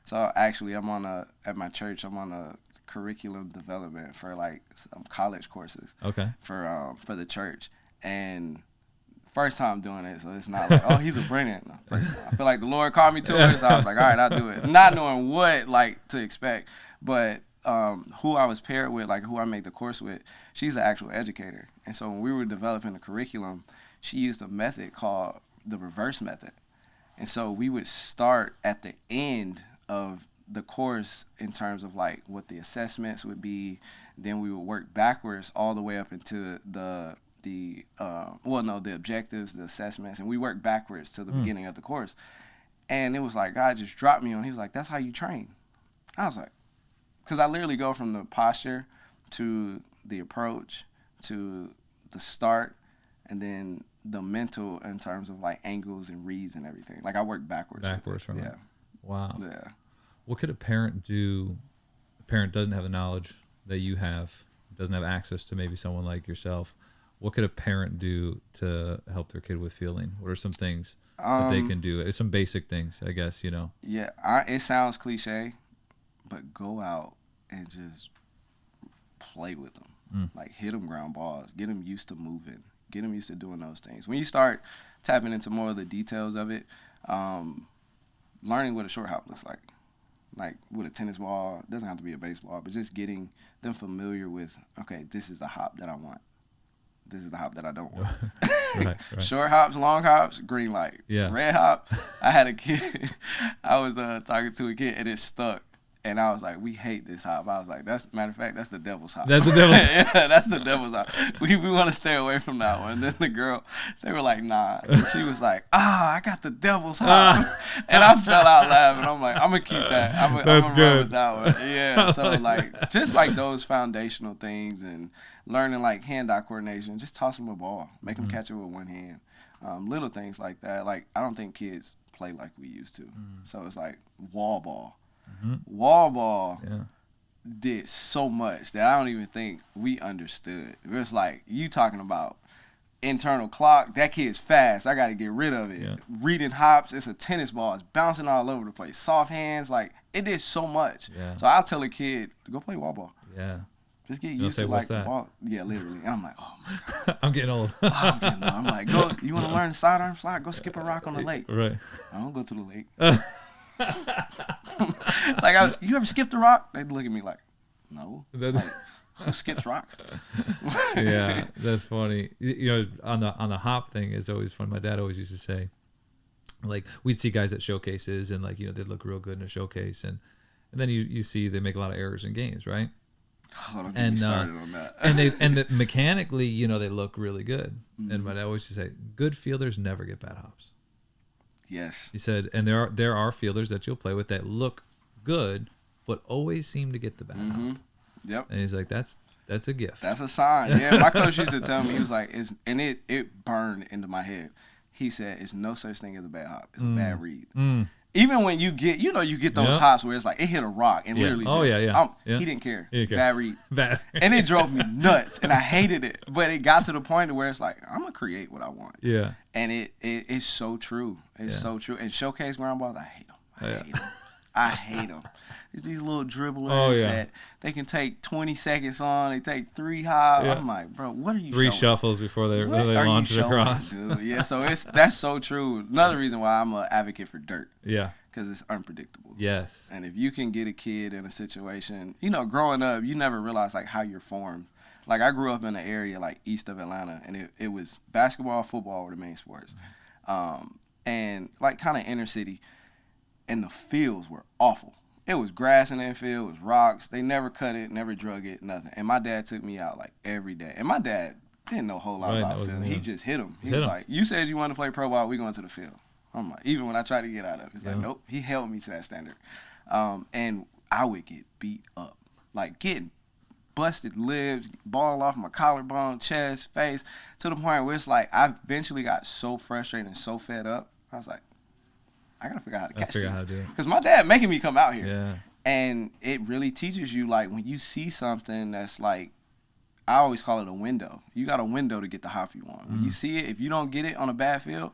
so actually at my church I'm on a curriculum development for like some college courses. Okay. For the church. And first time doing it, so it's not like, oh, he's a brilliant. No, first time. I feel like the Lord called me to it, so I was like, all right, I'll do it. Not knowing what like to expect, but who I was paired with, like who I made the course with, she's an actual educator. And so when we were developing the curriculum, she used a method called the reverse method. And so we would start at the end of the course in terms of like what the assessments would be. Then we would work backwards all the way up into the objectives, the assessments, and we worked backwards to the beginning of the course. And it was like God just dropped me on. He was like, that's how you train. I was like, because I literally go from the posture to the approach to the start, and then the mental in terms of like angles and reads and everything. Like I work backwards from it. that. Wow. Yeah. What could a parent do? A parent doesn't have the knowledge that you have, doesn't have access to maybe someone like yourself. What could a parent do to help their kid with fielding? What are some things that they can do? It's some basic things, I guess, Yeah, it sounds cliche, but go out and just play with them. Like hit them ground balls, get them used to moving, get them used to doing those things. When you start tapping into more of the details of it, learning what a short hop looks like with a tennis ball, it doesn't have to be a baseball, but just getting them familiar with, okay, this is the hop that I want. This is the hop that I don't want. Right. Short hops, long hops, green light. Yeah. Red hop, I had a kid. I was talking to a kid, and it stuck. And I was like, we hate this hop. I was like, matter of fact, that's the devil's hop. That's the devil's Yeah, that's the devil's hop. We want to stay away from that one. And then the girl, they were like, nah. And she was like, I got the devil's hop. And I fell out laughing. I'm like, I'm going to keep that. I'm going to run with that one. Yeah, so like, just like those foundational things and learning like hand-eye coordination, just toss them a ball. Make them catch it with one hand. Little things like that. Like, I don't think kids play like we used to. So it's like wall ball. Wall ball did so much that I don't even think we understood. It was like, you talking about internal clock, that kid's fast, I got to get rid of it. Yeah. Reading hops, it's a tennis ball, it's bouncing all over the place. Soft hands, like, it did so much. Yeah. So I'll tell a kid, go play wall ball. Yeah. Just get used to like the ball. Yeah, literally. And I'm like, oh my God. I'm getting old. I'm like, go, you want to learn the sidearm slide? Go skip a rock on the lake. Right. I don't go to the lake. Like, you ever skipped a rock? They'd look at me like, no. Like, who skips rocks? Yeah, that's funny. On the hop thing, it's always fun. My dad always used to say, like, we'd see guys at showcases and like, they'd look real good in a showcase, and then you see they make a lot of errors in games, right? Oh, don't get me started on that. and mechanically, they look really good. And my dad always used to say, good fielders never get bad hops. Yes. He said, and there are fielders that you'll play with that look good, but always seem to get the bad hop. Yep. And he's like, that's a gift. That's a sign. Yeah, my coach used to tell me, he was like, it burned into my head. He said, it's no such thing as a bad hop. It's a bad read. even when you get those hops where it's like it hit a rock and literally he didn't care. Bad read. Bad. And it drove me nuts and I hated it. But it got to the point where it's like, I'm going to create what I want. Yeah. And it's so true. It's so true. And showcase ground balls, I hate them. I hate them. It's these little dribblers that they can take 20 seconds on. They take 3 hops. I'm like, bro, what are you 3 showing? Shuffles before they launch it across. Dude? Yeah, so that's so true. Another reason why I'm an advocate for dirt. Yeah. Because it's unpredictable. Yes. And if you can get a kid in a situation, growing up, you never realize like how you're formed. Like I grew up in an area like east of Atlanta, and it was basketball, football were the main sports. And like kind of inner city, and the fields were awful. It was grass in the infield, it was rocks. They never cut it, never drug it, nothing. And my dad took me out like every day. And my dad didn't know a whole lot about field. He just hit him. He was like, you said you want to play pro ball, we going to the field. I'm like, even when I tried to get out of it, he's like, nope. He held me to that standard. And I would get beat up. Like getting busted lips, ball off my collarbone, chest, face, to the point where it's like I eventually got so frustrated and so fed up. I was like, I gotta figure out how to catch this. Because my dad making me come out here. Yeah. And it really teaches you, like, when you see something that's like, I always call it a window. You got a window to get the hop you want. When you see it, if you don't get it on a bad field,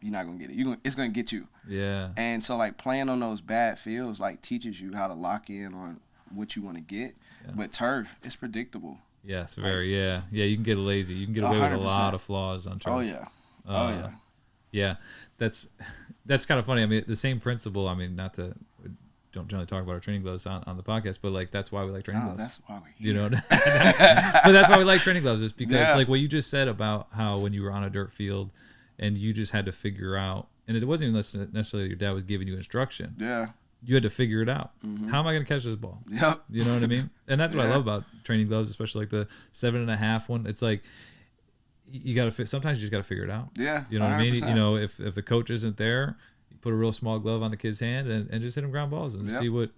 you're not gonna get it. It's gonna get you. Yeah. And so like playing on those bad fields like teaches you how to lock in on what you want to get. Yeah. But turf, it's predictable. Yes, very. Yeah. You can get lazy. You can get away 100%. With a lot of flaws on turf. Oh yeah. Yeah, that's kind of funny. I mean, the same principle. I mean, don't generally talk about our training gloves on the podcast, but like that's why we like training gloves. That's why we're here. You know, but that's why we like training gloves. Is because like what you just said about how when you were on a dirt field and you just had to figure out, and it wasn't even necessarily your dad was giving you instruction. Yeah. You had to figure it out. Mm-hmm. How am I going to catch this ball? Yep. You know what I mean? And that's what I love about training gloves, especially like the 7.5 one. It's like you got to sometimes you just got to figure it out. Yeah. You know what 100%. I mean? You know, if the coach isn't there, you put a real small glove on the kid's hand and just hit him ground balls and see what.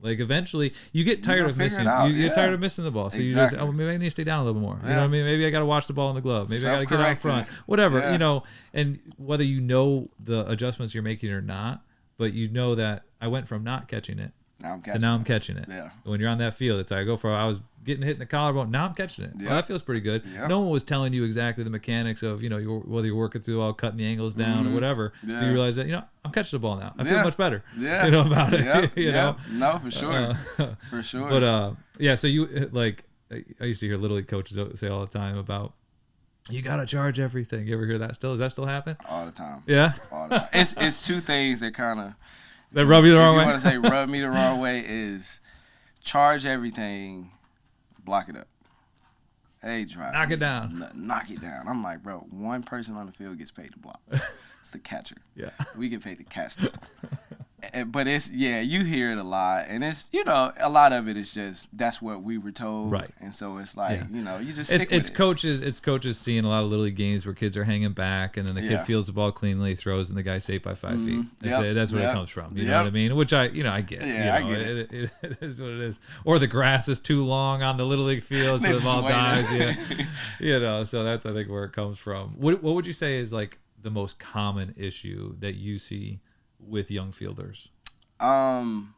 Like eventually, you get tired of missing. You get tired of missing the ball, so you just maybe I need to stay down a little more. You know what I mean? Maybe I got to watch the ball in the glove. Maybe I got to get out front. Whatever, you know. And whether you know the adjustments you're making or not, but you know that I went from not catching it to now I'm catching it. Yeah. When you're on that field, it's like I was getting hit in the collarbone. Now I'm catching it. Well, that feels pretty good. No one was telling you exactly the mechanics of whether you're working through all cutting the angles down or whatever. You realize that I'm catching the ball now. I feel much better. About it. You know. No, for sure. For sure. But so you like I used to hear little league coaches say all the time about you gotta charge everything. You ever hear that still? Does that still happen? All the time. Yeah. All the time. It's two things that kind of that rub you the wrong way. You want to say rub me the wrong way is charge everything, block it up. Hey, drive. Knock it down. Knock it down. I'm like, bro, one person on the field gets paid to block. It's the catcher. Yeah. We get paid to catch them. But it's, you hear it a lot. And it's, a lot of it is just, that's what we were told. Right. And so it's like, you just stick with it. It's coaches seeing a lot of little league games where kids are hanging back and then the kid fields the ball cleanly, throws, and the guy's safe by 5 feet. That's where it comes from. You know what I mean? Which I get. Yeah, I get it. It is what it is. Or the grass is too long on the little league field, so the ball dies. So that's, I think, where it comes from. What would you say is like the most common issue that you see with young fielders? Honestly,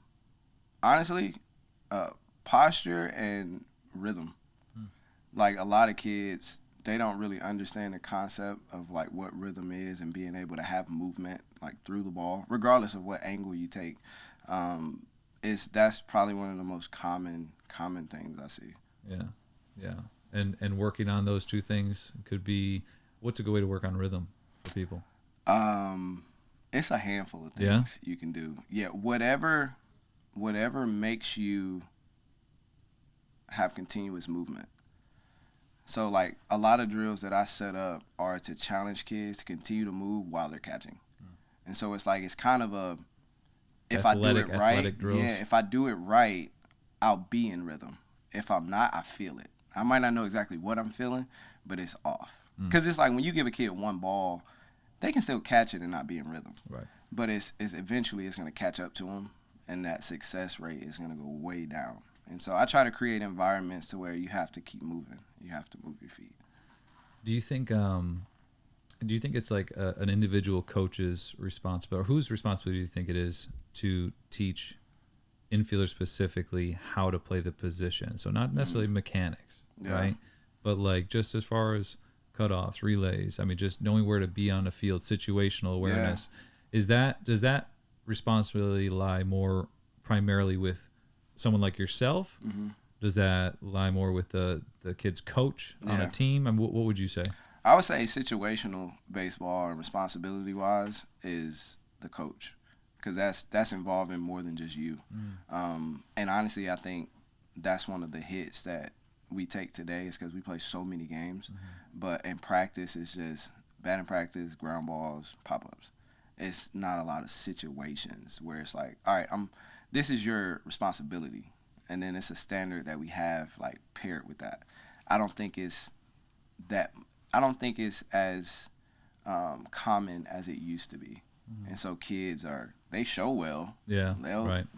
posture and rhythm. Like a lot of kids, they don't really understand the concept of like what rhythm is and being able to have movement like through the ball, regardless of what angle you take. That's probably one of the most common things I see. Yeah. And working on those two things could be, what's a good way to work on rhythm for people? It's a handful of things you can do. Yeah, whatever makes you have continuous movement. So, like, a lot of drills that I set up are to challenge kids to continue to move while they're catching. And so it's like, it's kind of a, if I do it right, if I do it right, I'll be in rhythm. If I'm not, I feel it. I might not know exactly what I'm feeling, but it's off. Because it's like when you give a kid one ball, they can still catch it and not be in rhythm. Right. But it's eventually it's going to catch up to them, and that success rate is going to go way down. And so I try to create environments to where you have to keep moving. You have to move your feet. Do you think do you think it's like an individual coach's responsibility, or whose responsibility do you think it is to teach infielders specifically how to play the position? So not necessarily mechanics, right? But like just as far as cutoffs, relays, I mean, just knowing where to be on the field, situational awareness. Does that responsibility lie more primarily with someone like yourself? Does that lie more with the kid's coach on a team? I mean, what would you say? I would say situational baseball and responsibility wise is the coach, because that's involving more than just you. And honestly, I think that's one of the hits that we take today is because we play so many games. But in practice, it's just batting practice, ground balls, pop-ups. It's not a lot of situations where it's like, all right, this is your responsibility. And then it's a standard that we have like paired with that. I don't think it's as common as it used to be. And so kids they show well. Yeah.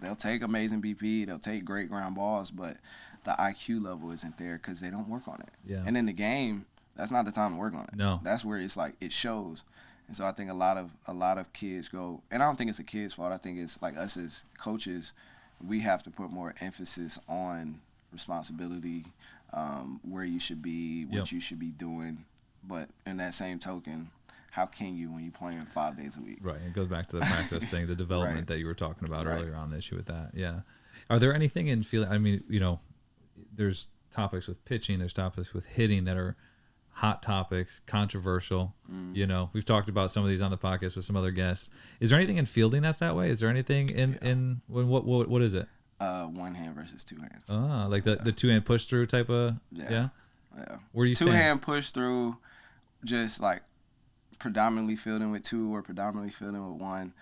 They'll take amazing BP, they'll take great ground balls, but the IQ level isn't there because they don't work on it. Yeah. And in the game, that's not the time to work on it. No. That's where it's like it shows. And so I think a lot of kids go, and I don't think it's a kid's fault. I think it's like us as coaches, we have to put more emphasis on responsibility, where you should be, what you should be doing. But in that same token, how can you when you're playing 5 days a week? Right. It goes back to the practice thing, the development that you were talking about earlier on, the issue with that. Yeah. Are there anything in field? I mean, there's topics with pitching, there's topics with hitting that are hot topics, controversial. We've talked about some of these on the podcast with some other guests. Is there anything in fielding that's that way? Is there anything in what is it? One hand versus two hands. Like the two hand push through type of yeah. Where do you two hand push through, just like predominantly fielding with two or predominantly fielding with one.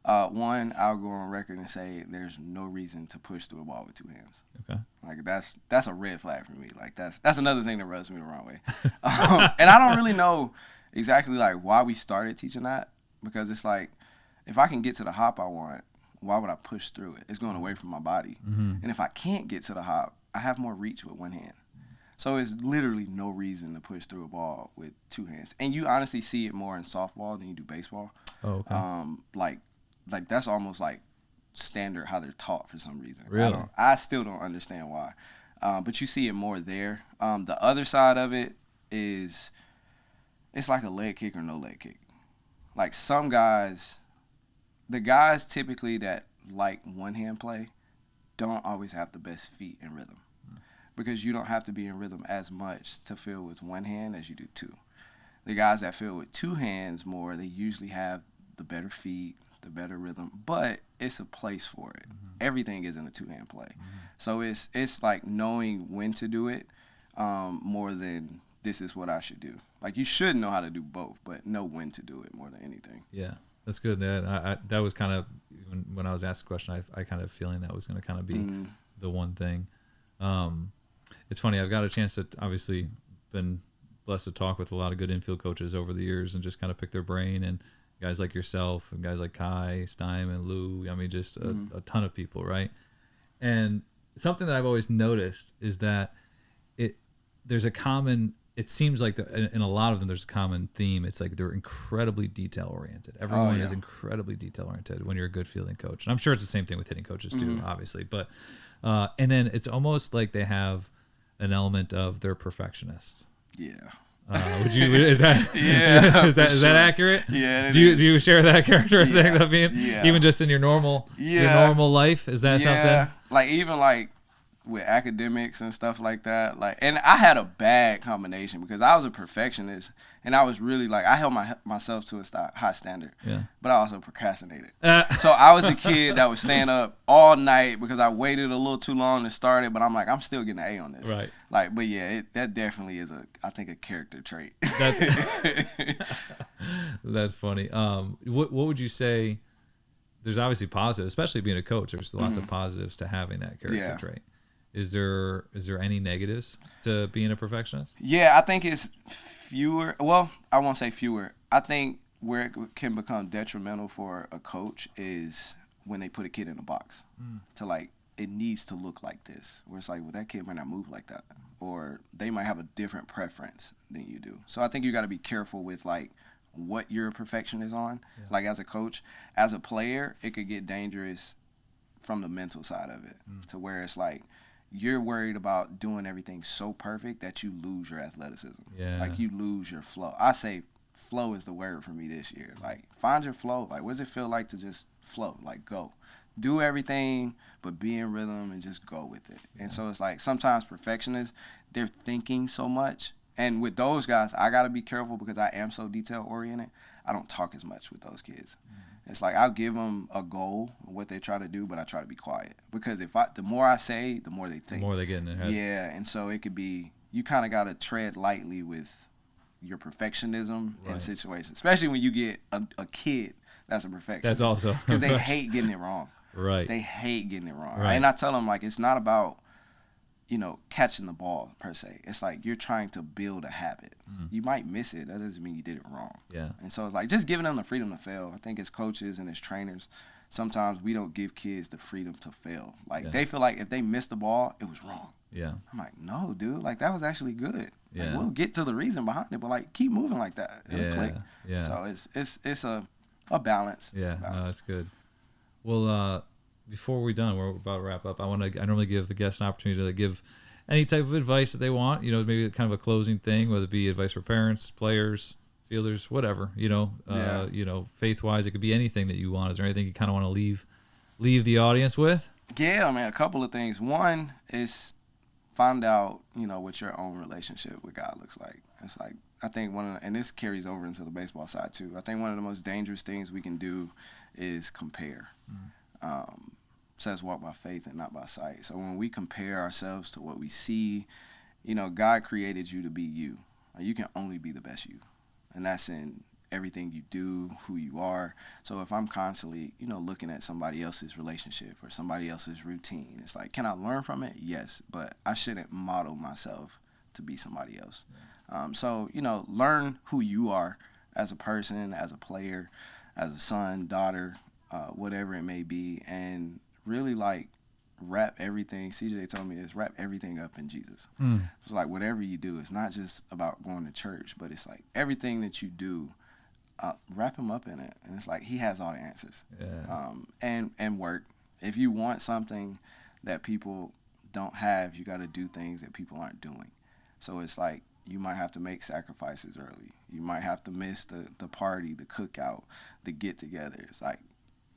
One, I'll go on record and say there's no reason to push through a ball with two hands. Okay. Like that's a red flag for me. Like that's another thing that rubs me the wrong way. And I don't really know exactly like why we started teaching that, because it's like if I can get to the hop I want, why would I push through it? It's going away from my body. And if I can't get to the hop, I have more reach with one hand. So it's literally no reason to push through a ball with two hands. And you honestly see it more in softball than you do baseball. Oh, okay. Like that's almost like standard how they're taught for some reason. Really? I still don't understand why. But you see it more there. The other side of it is it's like a leg kick or no leg kick. Like some guys, the guys typically that like one-hand play don't always have the best feet in rhythm, because you don't have to be in rhythm as much to field with one hand as you do two. The guys that field with two hands more, they usually have the better feet, the better rhythm, but it's a place for it. Everything isn't a two-hand play. So it's like knowing when to do it more than this is what I should do. Like you should know how to do both, but know when to do it more than anything. Yeah, that's good. That was kind of, when I was asked the question, I kind of feeling that was going to kind of be the one thing. It's funny, I've got a chance to obviously been blessed to talk with a lot of good infield coaches over the years and just kind of pick their brain, and guys like yourself and guys like Kai, Stein, and Lou. I mean, just a ton of people, right? And something that I've always noticed is that there's a common, it seems like in a lot of them there's a common theme. It's like they're incredibly detail oriented. Everyone is incredibly detail oriented when you're a good fielding coach. And I'm sure it's the same thing with hitting coaches too, obviously. But and then it's almost like they have an element of they're perfectionists. Yeah. Would you? Is that? Yeah. is that accurate? Yeah. Do you share that characteristic of being even just in your normal life? Is that something? Like even like with academics and stuff like that. Like, and I had a bad combination because I was a perfectionist and I was really like I held myself to a high standard. Yeah. But I also procrastinated. So I was a kid that was staying up all night because I waited a little too long to start it. But I'm like, I'm still getting an A on this. Right. Like, but yeah, that definitely is I think a character trait. That's funny. What would you say? There's obviously positives, especially being a coach. There's lots of positives to having that character trait. Is there any negatives to being a perfectionist? Yeah, I think it's fewer. Well, I won't say fewer. I think where it can become detrimental for a coach is when they put a kid in a box to like, it needs to look like this. Where it's like, well, that kid might not move like that. Or they might have a different preference than you do. So I think you got to be careful with like what your perfection is on. Like as a coach, as a player, it could get dangerous from the mental side of it to where it's like you're worried about doing everything so perfect that you lose your athleticism. Like you lose your flow. I say flow is the word for me this year. Like find your flow. Like what does it feel like to just flow? Like go. Do everything, but be in rhythm and just go with it. And so it's like sometimes perfectionists, they're thinking so much. And with those guys, I got to be careful because I am so detail-oriented. I don't talk as much with those kids. It's like I'll give them a goal, what they try to do, but I try to be quiet. Because the more I say, the more they think. The more they get in their head. Yeah, and so it could be, you kind of got to tread lightly with your perfectionism in situations. Especially when you get a kid that's a perfectionist. That's also. Because they hate getting it wrong. Right. They hate getting it wrong. Right. And I tell them, like, it's not about, catching the ball per se. It's like you're trying to build a habit. You might miss it. That doesn't mean you did it wrong. Yeah. And so it's like just giving them the freedom to fail. I think as coaches and as trainers, sometimes we don't give kids the freedom to fail. Like they feel like if they missed the ball, it was wrong. Yeah. I'm like, no, dude. Like that was actually good. Yeah. Like, we'll get to the reason behind it, but like keep moving like that. It'll click. Yeah. So it's a balance. Yeah. No, that's good. Well, before we're done, we're about to wrap up. I normally give the guests an opportunity to give any type of advice that they want. Maybe kind of a closing thing, whether it be advice for parents, players, fielders, whatever. Faith-wise, it could be anything that you want. Is there anything you kind of want to leave the audience with? Yeah, man. A couple of things. One is find out, what your own relationship with God looks like. It's like I think and this carries over into the baseball side too. I think one of the most dangerous things we can do is compare. Says walk by faith and not by sight. So when we compare ourselves to what we see, God created you to be you. You can only be the best you. And that's in everything you do, who you are. So if I'm constantly, looking at somebody else's relationship or somebody else's routine, it's like, can I learn from it? Yes, but I shouldn't model myself to be somebody else. So, learn who you are as a person, as a player, as a son, daughter, whatever it may be, and really wrap everything. CJ told me this: wrap everything up in Jesus. It's like whatever you do, it's not just about going to church, but it's like everything that you do, wrap him up in it. And it's like he has all the answers. Yeah. And work. If you want something that people don't have, you got to do things that people aren't doing. So it's like you might have to make sacrifices early. You might have to miss the party, the cookout, the get together. It's like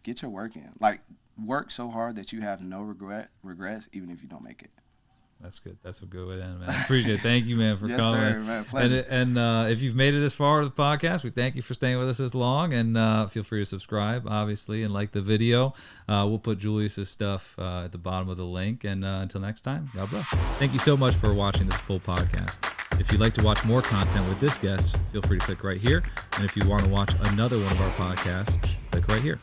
get your work in. Like work so hard that you have no regrets, even if you don't make it. That's good. That's a good way to end, man. I appreciate it. Thank you, man, for yes, coming. Sir, man. Pleasure. And if you've made it this far with the podcast, we thank you for staying with us this long. And feel free to subscribe, obviously, and like the video. We'll put Julius's stuff at the bottom of the link. And until next time, God bless. Thank you so much for watching this full podcast. If you'd like to watch more content with this guest, feel free to click right here. And if you want to watch another one of our podcasts, click right here.